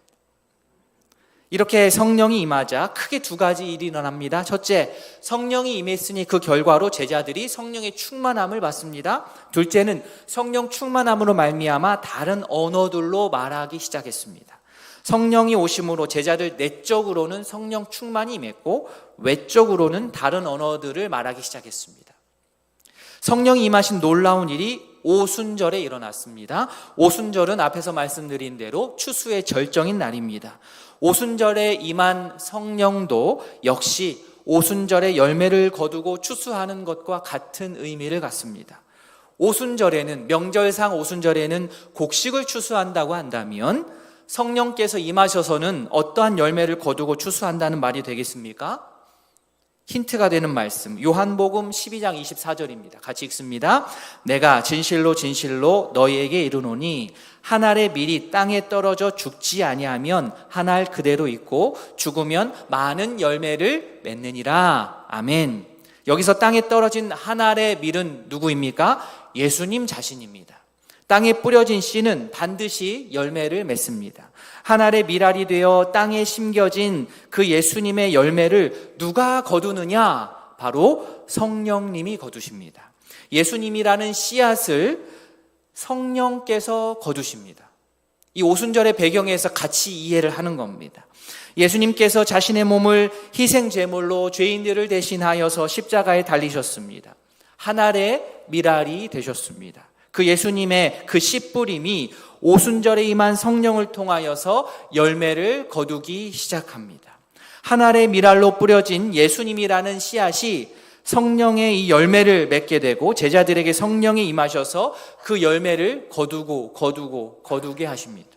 Speaker 3: 이렇게 성령이 임하자 크게 두 가지 일이 일어납니다. 첫째, 성령이 임했으니 그 결과로 제자들이 성령의 충만함을 받습니다. 둘째는 성령 충만함으로 말미암아 다른 언어들로 말하기 시작했습니다. 성령이 오심으로 제자들 내적으로는 성령 충만이 임했고 외적으로는 다른 언어들을 말하기 시작했습니다. 성령이 임하신 놀라운 일이 오순절에 일어났습니다. 오순절은 앞에서 말씀드린 대로 추수의 절정인 날입니다. 오순절에 임한 성령도 역시 오순절에 열매를 거두고 추수하는 것과 같은 의미를 갖습니다. 오순절에는, 명절상 오순절에는 곡식을 추수한다고 한다면 성령께서 임하셔서는 어떠한 열매를 거두고 추수한다는 말이 되겠습니까? 힌트가 되는 말씀, 요한복음 12장 24절입니다. 같이 읽습니다. 내가 진실로 진실로 너희에게 이르노니 한 알의 밀이 땅에 떨어져 죽지 아니하면 한 알 그대로 있고 죽으면 많은 열매를 맺느니라. 아멘. 여기서 땅에 떨어진 한 알의 밀은 누구입니까? 예수님 자신입니다. 땅에 뿌려진 씨는 반드시 열매를 맺습니다. 한 알의 밀알이 되어 땅에 심겨진 그 예수님의 열매를 누가 거두느냐? 바로 성령님이 거두십니다. 예수님이라는 씨앗을 성령께서 거두십니다. 이 오순절의 배경에서 같이 이해를 하는 겁니다. 예수님께서 자신의 몸을 희생제물로 죄인들을 대신하여서 십자가에 달리셨습니다. 한 알의 밀알이 되셨습니다. 그 예수님의 그 씨뿌림이 오순절에 임한 성령을 통하여서 열매를 거두기 시작합니다. 한 알의 밀알로 뿌려진 예수님이라는 씨앗이 성령의 이 열매를 맺게 되고 제자들에게 성령이 임하셔서 그 열매를 거두게 하십니다.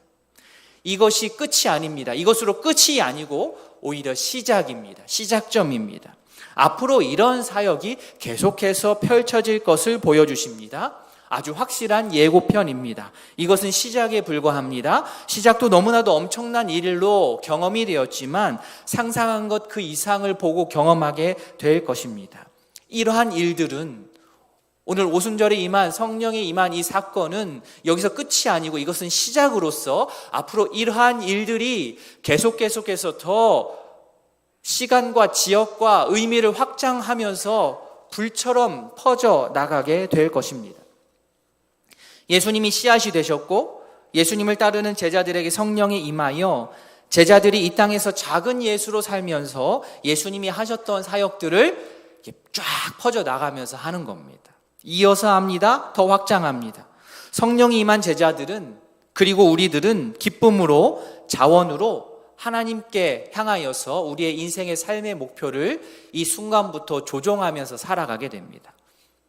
Speaker 3: 이것이 끝이 아닙니다. 이것으로 끝이 아니고 오히려 시작입니다. 시작점입니다. 앞으로 이런 사역이 계속해서 펼쳐질 것을 보여주십니다. 아주 확실한 예고편입니다. 이것은 시작에 불과합니다. 시작도 너무나도 엄청난 일로 경험이 되었지만 상상한 것 그 이상을 보고 경험하게 될 것입니다. 이러한 일들은 오늘 오순절에 임한 성령이 임한 이 사건은 여기서 끝이 아니고 이것은 시작으로서 앞으로 이러한 일들이 계속해서 더 시간과 지역과 의미를 확장하면서 불처럼 퍼져 나가게 될 것입니다. 예수님이 씨앗이 되셨고 예수님을 따르는 제자들에게 성령이 임하여 제자들이 이 땅에서 작은 예수로 살면서 예수님이 하셨던 사역들을 쫙 퍼져 나가면서 하는 겁니다. 이어서 합니다. 더 확장합니다. 성령이 임한 제자들은 그리고 우리들은 기쁨으로 자원으로 하나님께 향하여서 우리의 인생의 삶의 목표를 이 순간부터 조정하면서 살아가게 됩니다.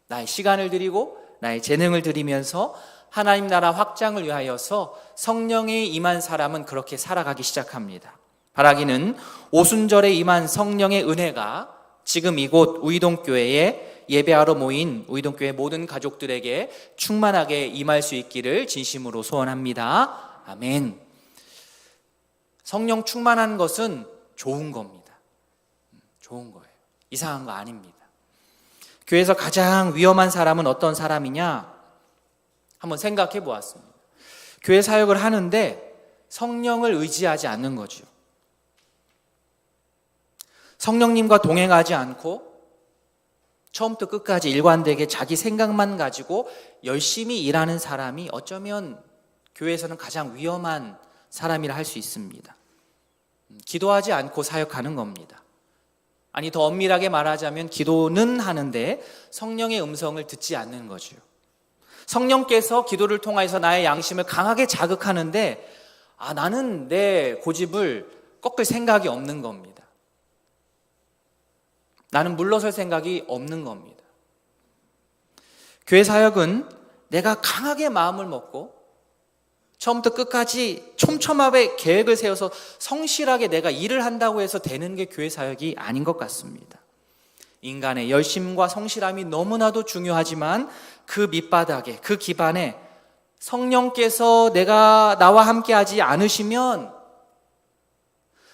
Speaker 3: 나의 시간을 드리고 나의 재능을 드리면서 하나님 나라 확장을 위하여서 성령이 임한 사람은 그렇게 살아가기 시작합니다. 바라기는 오순절에 임한 성령의 은혜가 지금 이곳 우이동교회에 예배하러 모인 우이동교회 모든 가족들에게 충만하게 임할 수 있기를 진심으로 소원합니다. 아멘. 성령 충만한 것은 좋은 겁니다. 좋은 거예요. 이상한 거 아닙니다. 교회에서 가장 위험한 사람은 어떤 사람이냐? 한번 생각해 보았습니다. 교회 사역을 하는데 성령을 의지하지 않는 거죠. 성령님과 동행하지 않고 처음부터 끝까지 일관되게 자기 생각만 가지고 열심히 일하는 사람이 어쩌면 교회에서는 가장 위험한 사람이라 할 수 있습니다. 기도하지 않고 사역하는 겁니다. 아니 더 엄밀하게 말하자면 기도는 하는데 성령의 음성을 듣지 않는 거죠. 성령께서 기도를 통해서 나의 양심을 강하게 자극하는데 나는 내 고집을 꺾을 생각이 없는 겁니다. 나는 물러설 생각이 없는 겁니다. 교회 사역은 내가 강하게 마음을 먹고 처음부터 끝까지 촘촘하게 계획을 세워서 성실하게 내가 일을 한다고 해서 되는 게 교회 사역이 아닌 것 같습니다. 인간의 열심과 성실함이 너무나도 중요하지만 그 밑바닥에, 그 기반에 성령께서 나와 함께 하지 않으시면,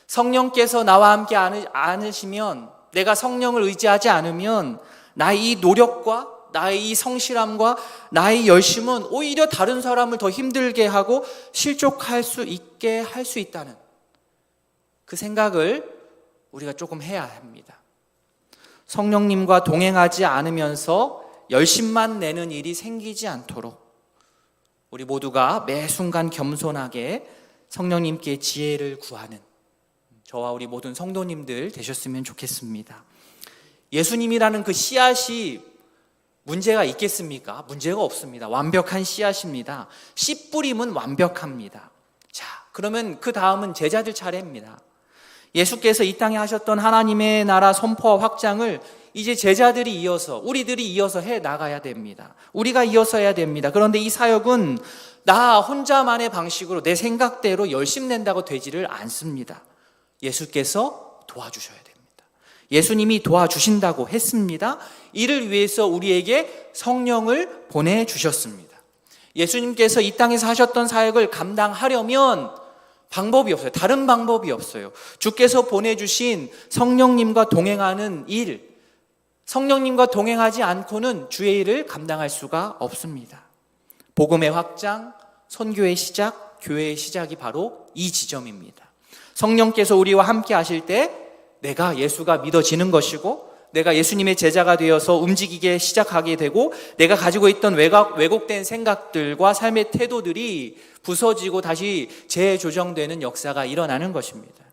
Speaker 3: 성령께서 나와 함께 않으시면, 내가 성령을 의지하지 않으면 나의 이 노력과 나의 이 성실함과 나의 열심은 오히려 다른 사람을 더 힘들게 하고 실족할 수 있게 할 수 있다는 그 생각을 우리가 조금 해야 합니다. 성령님과 동행하지 않으면서 열심만 내는 일이 생기지 않도록 우리 모두가 매 순간 겸손하게 성령님께 지혜를 구하는 저와 우리 모든 성도님들 되셨으면 좋겠습니다. 예수님이라는 그 씨앗이 문제가 있겠습니까? 문제가 없습니다. 완벽한 씨앗입니다. 씨 뿌림은 완벽합니다. 자, 그러면 그 다음은 제자들 차례입니다. 예수께서 이 땅에 하셨던 하나님의 나라 선포와 확장을 이제 제자들이 이어서, 우리들이 이어서 해 나가야 됩니다. 우리가 이어서 해야 됩니다. 그런데 이 사역은 나 혼자만의 방식으로 내 생각대로 열심 낸다고 되지를 않습니다. 예수께서 도와주셔야 됩니다. 예수님이 도와주신다고 했습니다. 이를 위해서 우리에게 성령을 보내주셨습니다. 예수님께서 이 땅에서 하셨던 사역을 감당하려면 방법이 없어요. 다른 방법이 없어요. 주께서 보내주신 성령님과 동행하는 일, 성령님과 동행하지 않고는 주의 일을 감당할 수가 없습니다. 복음의 확장, 선교의 시작, 교회의 시작이 바로 이 지점입니다. 성령께서 우리와 함께 하실 때 내가 예수가 믿어지는 것이고 내가 예수님의 제자가 되어서 움직이게 시작하게 되고 내가 가지고 있던 왜곡된 생각들과 삶의 태도들이 부서지고 다시 재조정되는 역사가 일어나는 것입니다.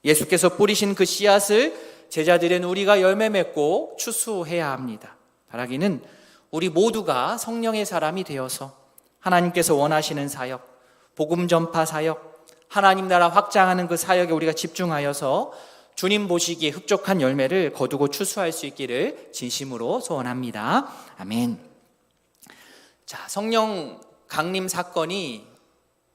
Speaker 3: 예수께서 뿌리신 그 씨앗을 제자들인 우리가 열매 맺고 추수해야 합니다. 바라기는 우리 모두가 성령의 사람이 되어서 하나님께서 원하시는 사역, 복음 전파 사역, 하나님 나라 확장하는 그 사역에 우리가 집중하여서 주님 보시기에 흡족한 열매를 거두고 추수할 수 있기를 진심으로 소원합니다. 아멘. 자, 성령 강림 사건이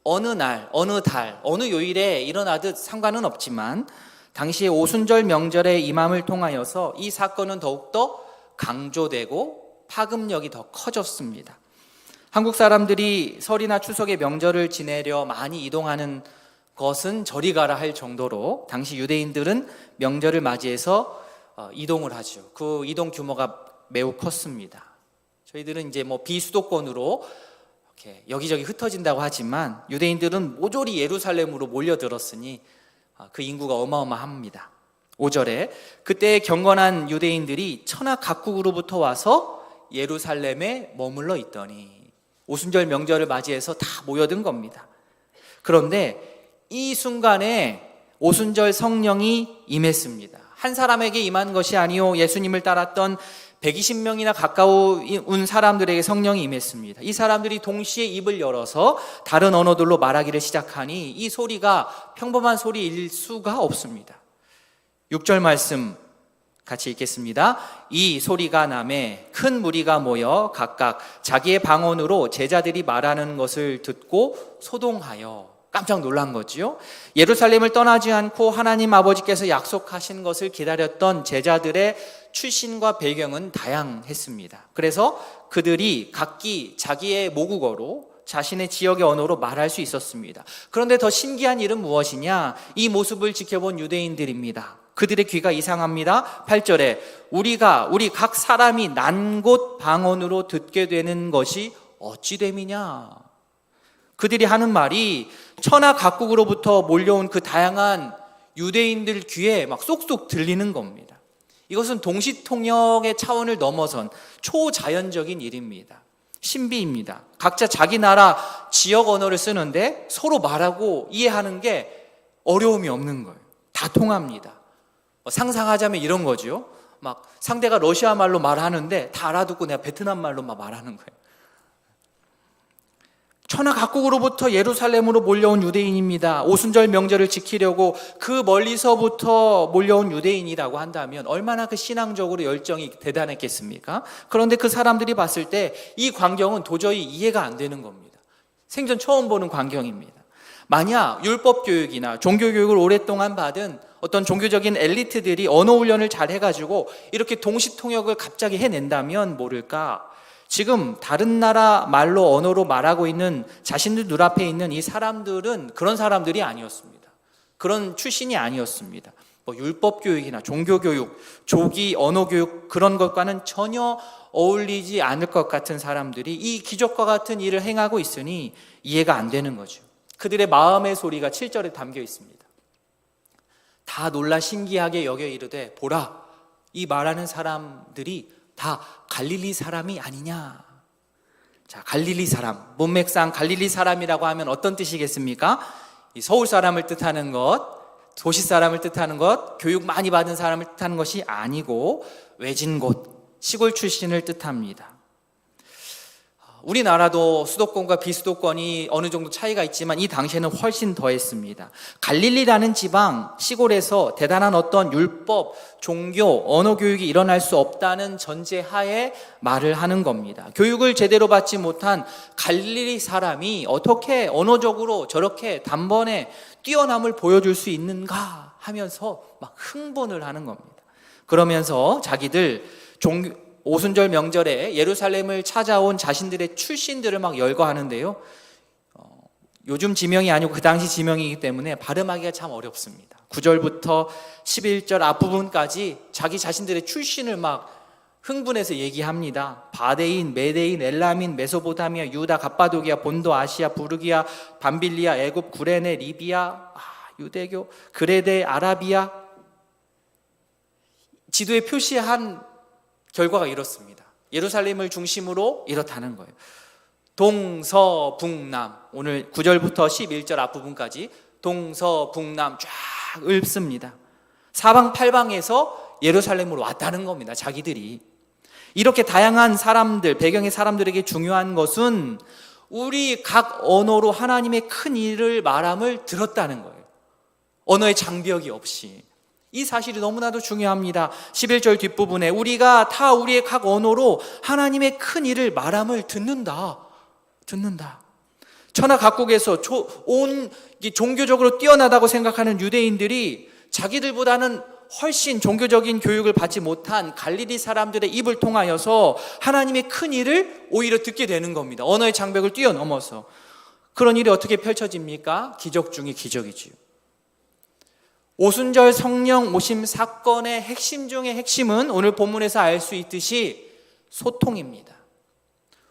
Speaker 3: 어느 날, 어느 달, 어느 요일에 일어나듯 상관은 없지만 당시에 오순절 명절의 임함을 통하여서 이 사건은 더욱더 강조되고 파급력이 더 커졌습니다. 한국 사람들이 설이나 추석의 명절을 지내려 많이 이동하는 것은 저리 가라 할 정도로 당시 유대인들은 명절을 맞이해서 이동을 하죠. 그 이동 규모가 매우 컸습니다. 저희들은 이제 비수도권으로 이렇게 여기저기 흩어진다고 하지만 유대인들은 모조리 예루살렘으로 몰려들었으니 그 인구가 어마어마합니다. 5절에 그때 경건한 유대인들이 천하 각국으로부터 와서 예루살렘에 머물러 있더니 오순절 명절을 맞이해서 다 모여든 겁니다. 그런데 이 순간에 오순절 성령이 임했습니다. 한 사람에게 임한 것이 아니요 예수님을 따랐던 120명이나 가까운 사람들에게 성령이 임했습니다. 이 사람들이 동시에 입을 열어서 다른 언어들로 말하기를 시작하니 이 소리가 평범한 소리일 수가 없습니다. 6절 말씀 같이 읽겠습니다. 이 소리가 나매 큰 무리가 모여 각각 자기의 방언으로 제자들이 말하는 것을 듣고 소동하여 깜짝 놀란 거지요. 예루살렘을 떠나지 않고 하나님 아버지께서 약속하신 것을 기다렸던 제자들의 출신과 배경은 다양했습니다. 그래서 그들이 각기 자기의 모국어로 자신의 지역의 언어로 말할 수 있었습니다. 그런데 더 신기한 일은 무엇이냐? 이 모습을 지켜본 유대인들입니다. 그들의 귀가 이상합니다. 8절에 우리 각 사람이 난 곳 방언으로 듣게 되는 것이 어찌 됨이냐? 그들이 하는 말이 천하 각국으로부터 몰려온 그 다양한 유대인들 귀에 막 쏙쏙 들리는 겁니다. 이것은 동시통역의 차원을 넘어선 초자연적인 일입니다. 신비입니다. 각자 자기 나라 지역 언어를 쓰는데 서로 말하고 이해하는 게 어려움이 없는 거예요. 다 통합니다. 상상하자면 이런 거죠. 막 상대가 러시아 말로 말하는데 다 알아듣고 내가 베트남 말로 막 말하는 거예요. 천하 각국으로부터 예루살렘으로 몰려온 유대인입니다. 오순절 명절을 지키려고 그 멀리서부터 몰려온 유대인이라고 한다면 얼마나 그 신앙적으로 열정이 대단했겠습니까? 그런데 그 사람들이 봤을 때 이 광경은 도저히 이해가 안 되는 겁니다. 생전 처음 보는 광경입니다. 만약 율법 교육이나 종교 교육을 오랫동안 받은 어떤 종교적인 엘리트들이 언어 훈련을 잘 해가지고 이렇게 동시통역을 갑자기 해낸다면 모를까? 지금 다른 나라 말로 언어로 말하고 있는 자신들 눈앞에 있는 이 사람들은 그런 사람들이 아니었습니다. 그런 출신이 아니었습니다. 율법 교육이나 종교 교육, 조기 언어 교육 그런 것과는 전혀 어울리지 않을 것 같은 사람들이 이 기적과 같은 일을 행하고 있으니 이해가 안 되는 거죠. 그들의 마음의 소리가 7절에 담겨 있습니다. 다 놀라 신기하게 여겨 이르되 보라, 이 말하는 사람들이 다 갈릴리 사람이 아니냐. 자, 갈릴리 사람, 문맥상 갈릴리 사람이라고 하면 어떤 뜻이겠습니까? 이 서울 사람을 뜻하는 것, 도시 사람을 뜻하는 것, 교육 많이 받은 사람을 뜻하는 것이 아니고 외진 곳, 시골 출신을 뜻합니다. 우리나라도 수도권과 비수도권이 어느 정도 차이가 있지만 이 당시에는 훨씬 더했습니다. 갈릴리라는 지방, 시골에서 대단한 어떤 율법, 종교, 언어 교육이 일어날 수 없다는 전제하에 말을 하는 겁니다. 교육을 제대로 받지 못한 갈릴리 사람이 어떻게 언어적으로 저렇게 단번에 뛰어남을 보여줄 수 있는가 하면서 막 흥분을 하는 겁니다. 그러면서 자기들 오순절 명절에 예루살렘을 찾아온 자신들의 출신들을 막 열거하는데요. 요즘 지명이 아니고 그 당시 지명이기 때문에 발음하기가 참 어렵습니다. 9절부터 11절 앞부분까지 자기 자신들의 출신을 막 흥분해서 얘기합니다. 바데인, 메데인, 엘라민, 메소포타미아, 유다, 갑바도기아, 본도, 아시아, 부르기아, 밤빌리아, 애굽, 구레네, 리비아, 유대교, 그레데, 아라비아. 지도에 표시한 결과가 이렇습니다. 예루살렘을 중심으로 이렇다는 거예요. 동서북남, 오늘 9절부터 11절 앞부분까지 동서북남 쫙 읊습니다. 사방팔방에서 예루살렘으로 왔다는 겁니다. 자기들이. 이렇게 다양한 사람들, 배경의 사람들에게 중요한 것은 우리 각 언어로 하나님의 큰 일을 말함을 들었다는 거예요. 언어의 장벽이 없이. 이 사실이 너무나도 중요합니다. 11절 뒷부분에 우리가 다 우리의 각 언어로 하나님의 큰 일을 말함을 듣는다. 천하 각국에서 온 종교적으로 뛰어나다고 생각하는 유대인들이 자기들보다는 훨씬 종교적인 교육을 받지 못한 갈릴리 사람들의 입을 통하여서 하나님의 큰 일을 오히려 듣게 되는 겁니다. 언어의 장벽을 뛰어넘어서. 그런 일이 어떻게 펼쳐집니까? 기적 중에 기적이지요. 오순절 성령 오심 사건의 핵심 중의 핵심은 오늘 본문에서 알 수 있듯이 소통입니다.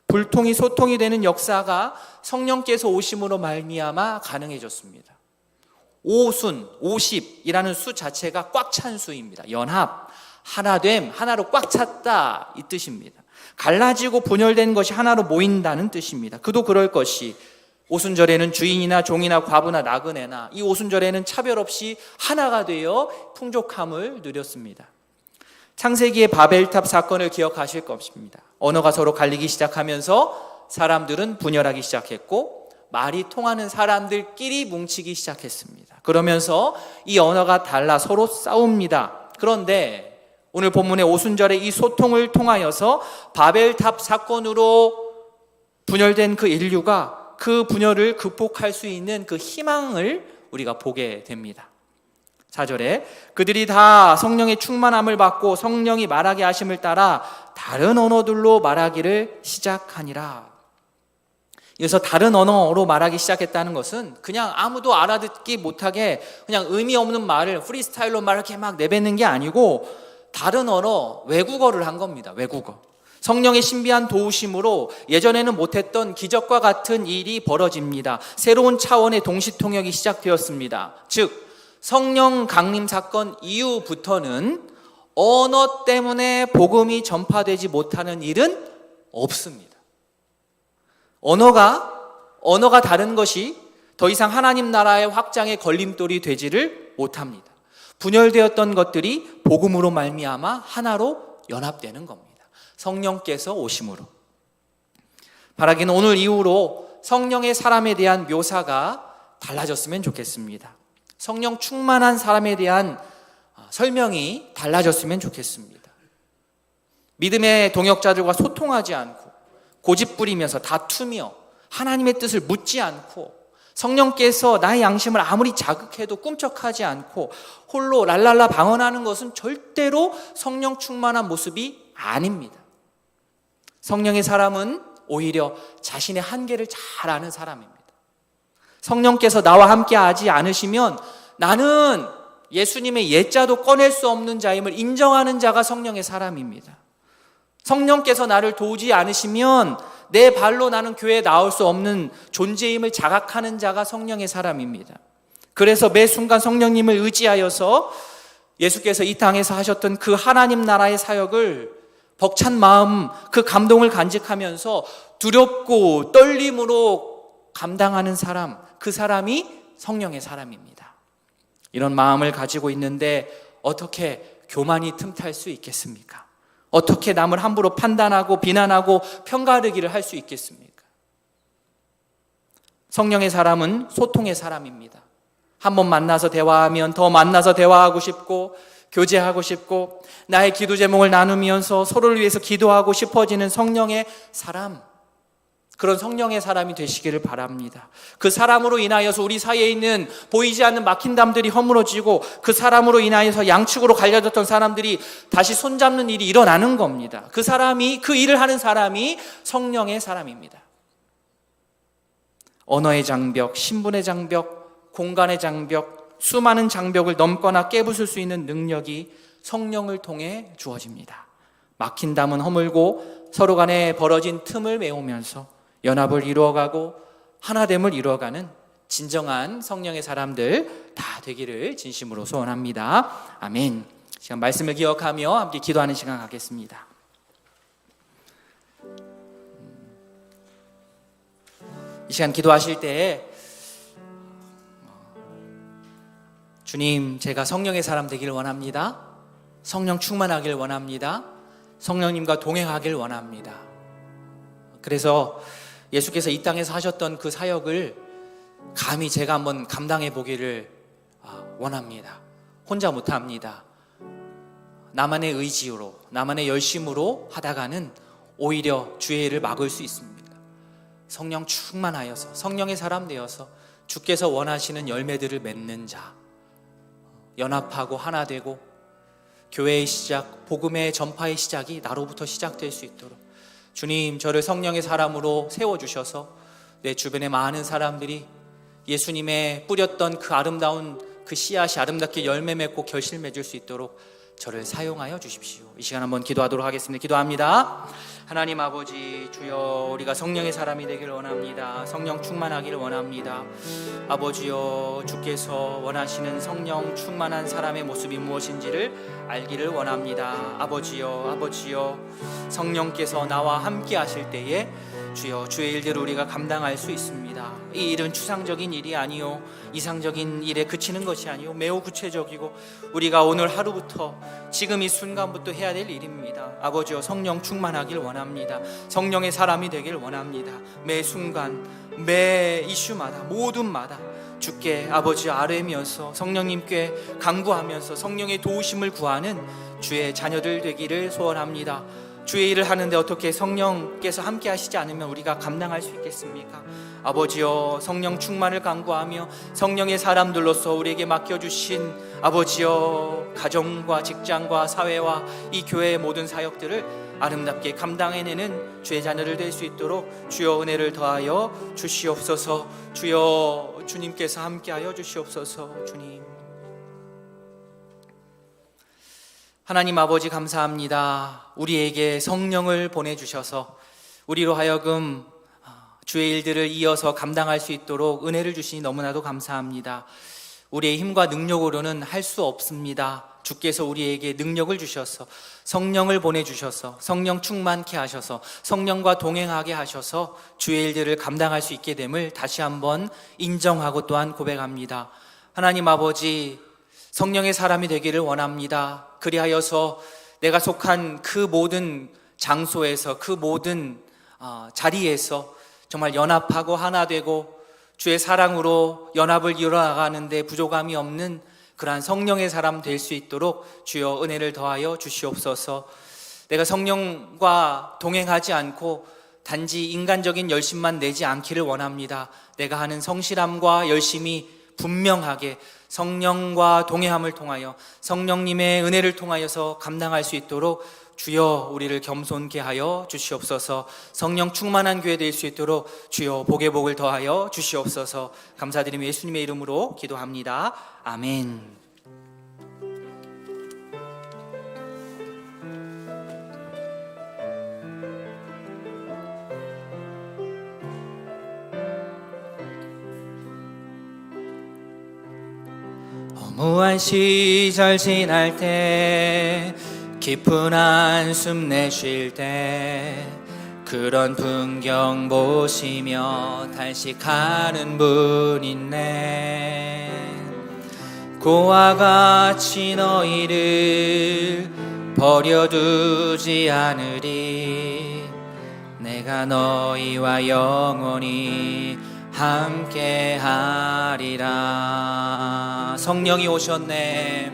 Speaker 3: 불통이 소통이 되는 역사가 성령께서 오심으로 말미암아 가능해졌습니다. 오순, 50이라는 수 자체가 꽉 찬 수입니다. 연합, 하나됨, 하나로 꽉 찼다 이 뜻입니다. 갈라지고 분열된 것이 하나로 모인다는 뜻입니다. 그도 그럴 것이 오순절에는 주인이나 종이나 과부나 나그네나 이 오순절에는 차별 없이 하나가 되어 풍족함을 누렸습니다. 창세기의 바벨탑 사건을 기억하실 것입니다. 언어가 서로 갈리기 시작하면서 사람들은 분열하기 시작했고 말이 통하는 사람들끼리 뭉치기 시작했습니다. 그러면서 이 언어가 달라 서로 싸웁니다. 그런데 오늘 본문의 오순절의 이 소통을 통하여서 바벨탑 사건으로 분열된 그 인류가 그 분열을 극복할 수 있는 그 희망을 우리가 보게 됩니다. 4절에 그들이 다 성령의 충만함을 받고 성령이 말하게 하심을 따라 다른 언어들로 말하기를 시작하니라. 그래서 다른 언어로 말하기 시작했다는 것은 그냥 아무도 알아듣기 못하게 그냥 의미 없는 말을 프리스타일로 막 이렇게 막 내뱉는 게 아니고 다른 언어, 외국어를 한 겁니다. 외국어. 성령의 신비한 도우심으로 예전에는 못했던 기적과 같은 일이 벌어집니다. 새로운 차원의 동시통역이 시작되었습니다. 즉 성령 강림 사건 이후부터는 언어 때문에 복음이 전파되지 못하는 일은 없습니다. 언어가 다른 것이 더 이상 하나님 나라의 확장의 걸림돌이 되지를 못합니다. 분열되었던 것들이 복음으로 말미암아 하나로 연합되는 겁니다. 성령께서 오심으로. 바라기는 오늘 이후로 성령의 사람에 대한 묘사가 달라졌으면 좋겠습니다. 성령 충만한 사람에 대한 설명이 달라졌으면 좋겠습니다. 믿음의 동역자들과 소통하지 않고 고집부리면서 다투며 하나님의 뜻을 묻지 않고 성령께서 나의 양심을 아무리 자극해도 꿈쩍하지 않고 홀로 랄랄라 방언하는 것은 절대로 성령 충만한 모습이 아닙니다. 성령의 사람은 오히려 자신의 한계를 잘 아는 사람입니다. 성령께서 나와 함께 하지 않으시면 나는 예수님의 예자도 꺼낼 수 없는 자임을 인정하는 자가 성령의 사람입니다. 성령께서 나를 도우지 않으시면 내 발로 나는 교회에 나올 수 없는 존재임을 자각하는 자가 성령의 사람입니다. 그래서 매 순간 성령님을 의지하여서 예수께서 이 땅에서 하셨던 그 하나님 나라의 사역을 벅찬 마음, 그 감동을 간직하면서 두렵고 떨림으로 감당하는 사람, 그 사람이 성령의 사람입니다. 이런 마음을 가지고 있는데 어떻게 교만이 틈탈 수 있겠습니까? 어떻게 남을 함부로 판단하고 비난하고 편가르기를 할 수 있겠습니까? 성령의 사람은 소통의 사람입니다. 한번 만나서 대화하면 더 만나서 대화하고 싶고 교제하고 싶고 나의 기도 제목을 나누면서 서로를 위해서 기도하고 싶어지는 성령의 사람, 그런 성령의 사람이 되시기를 바랍니다. 그 사람으로 인하여서 우리 사이에 있는 보이지 않는 막힌 담들이 허물어지고 그 사람으로 인하여서 양측으로 갈려졌던 사람들이 다시 손잡는 일이 일어나는 겁니다. 그 사람이, 그 일을 하는 사람이 성령의 사람입니다. 언어의 장벽, 신분의 장벽, 공간의 장벽, 수많은 장벽을 넘거나 깨부술 수 있는 능력이 성령을 통해 주어집니다. 막힌 담은 허물고 서로 간에 벌어진 틈을 메우면서 연합을 이루어가고 하나됨을 이루어가는 진정한 성령의 사람들 다 되기를 진심으로 소원합니다. 아멘. 시간 말씀을 기억하며 함께 기도하는 시간 갖겠습니다. 이 시간 기도하실 때 주님, 제가 성령의 사람 되기를 원합니다. 성령 충만하길 원합니다. 성령님과 동행하길 원합니다. 그래서 예수께서 이 땅에서 하셨던 그 사역을 감히 제가 한번 감당해 보기를 원합니다. 혼자 못합니다. 나만의 의지로, 나만의 열심으로 하다가는 오히려 주의 일을 막을 수 있습니다. 성령 충만하여서, 성령의 사람 되어서 주께서 원하시는 열매들을 맺는 자, 연합하고 하나 되고 교회의 시작, 복음의 전파의 시작이 나로부터 시작될 수 있도록 주님, 저를 성령의 사람으로 세워주셔서 내 주변의 많은 사람들이 예수님의 뿌렸던 그 아름다운 그 씨앗이 아름답게 열매 맺고 결실 맺을 수 있도록 저를 사용하여 주십시오. 이 시간 한번 기도하도록 하겠습니다. 기도합니다. 하나님 아버지, 주여, 우리가 성령의 사람이 되기를 원합니다. 성령 충만하기를 원합니다. 아버지여, 주께서 원하시는 성령 충만한 사람의 모습이 무엇인지를 알기를 원합니다. 아버지여, 성령께서 나와 함께 하실 때에 주여, 주의 일들을 우리가 감당할 수 있습니다. 이 일은 추상적인 일이 아니요, 이상적인 일에 그치는 것이 아니요, 매우 구체적이고 우리가 오늘 하루부터, 지금 이 순간부터 해야 될 일입니다. 아버지여, 성령 충만하길 원합니다. 성령의 사람이 되길 원합니다. 매 순간, 매 이슈마다, 모든마다 주께 아버지 아뢰면서 성령님께 간구하면서 성령의 도우심을 구하는 주의 자녀들 되기를 소원합니다. 주의 일을 하는데 어떻게 성령께서 함께 하시지 않으면 우리가 감당할 수 있겠습니까? 아버지여, 성령 충만을 간구하며 성령의 사람들로서 우리에게 맡겨주신 아버지여, 가정과 직장과 사회와 이 교회의 모든 사역들을 아름답게 감당해내는 주의 자녀를 될 수 있도록 주여 은혜를 더하여 주시옵소서. 주여, 주님께서 함께하여 주시옵소서. 주님, 하나님 아버지 감사합니다. 우리에게 성령을 보내주셔서 우리로 하여금 주의 일들을 이어서 감당할 수 있도록 은혜를 주시니 너무나도 감사합니다. 우리의 힘과 능력으로는 할 수 없습니다. 주께서 우리에게 능력을 주셔서 성령을 보내주셔서 성령 충만케 하셔서 성령과 동행하게 하셔서 주의 일들을 감당할 수 있게 됨을 다시 한번 인정하고 또한 고백합니다. 하나님 아버지, 성령의 사람이 되기를 원합니다. 그리하여서 내가 속한 그 모든 장소에서, 그 모든 자리에서 정말 연합하고 하나 되고 주의 사랑으로 연합을 이루어나가는데 부족함이 없는 그러한 성령의 사람 될 수 있도록 주여 은혜를 더하여 주시옵소서. 내가 성령과 동행하지 않고 단지 인간적인 열심만 내지 않기를 원합니다. 내가 하는 성실함과 열심이 분명하게 성령과 동행함을 통하여 성령님의 은혜를 통하여서 감당할 수 있도록 주여 우리를 겸손케 하여 주시옵소서. 성령 충만한 교회 될 수 있도록 주여 복의 복을 더하여 주시옵소서. 감사드리며 예수님의 이름으로 기도합니다. 아멘. 허무한 시절 지날 때 깊은 한숨 내쉴 때 그런 풍경 보시며 탄식하는 분 있네. 고와 같이 너희를 버려두지 않으리. 내가 너희와 영원히 함께하리라. 성령이 오셨네.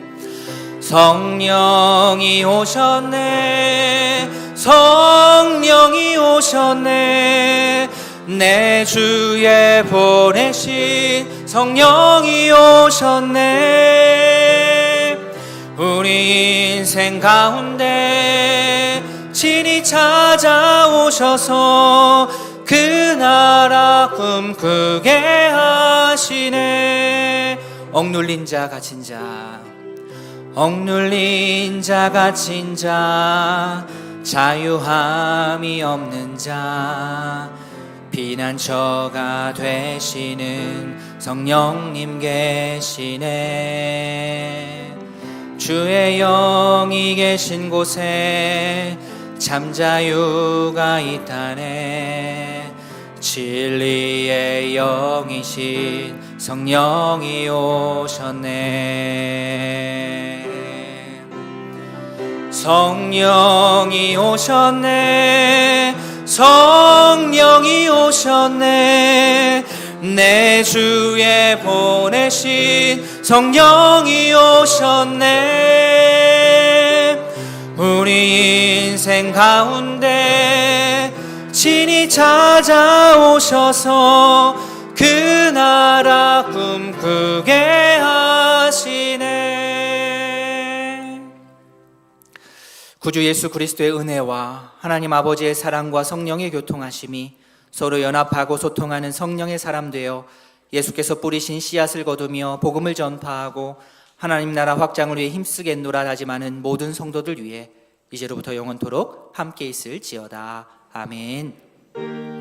Speaker 3: 성령이 오셨네. 성령이 오셨네. 내 주에 보내신 성령이 오셨네. 우리 인생 가운데 친히 찾아오셔서 그 나라 꿈꾸게 하시네. 억눌린 자 갇힌 자, 억눌린 자 갇힌 자, 자유함이 없는 자, 피난처가 되시는 성령님 계시네. 주의 영이 계신 곳에 참 자유가 있다네. 진리의 영이신 성령이 오셨네. 성령이 오셨네. 성령이 오셨네. 내 주에 보내신 성령이 오셨네. 우리 인생 가운데 친히 찾아오셔서 그 나라 꿈꾸게 하시네. 구주 예수 그리스도의 은혜와 하나님 아버지의 사랑과 성령의 교통하심이 서로 연합하고 소통하는 성령의 사람 되어 예수께서 뿌리신 씨앗을 거두며 복음을 전파하고 하나님 나라 확장을 위해 힘쓰겠노라 다짐하는 모든 성도들 위해 이제로부터 영원토록 함께 있을지어다. 아멘.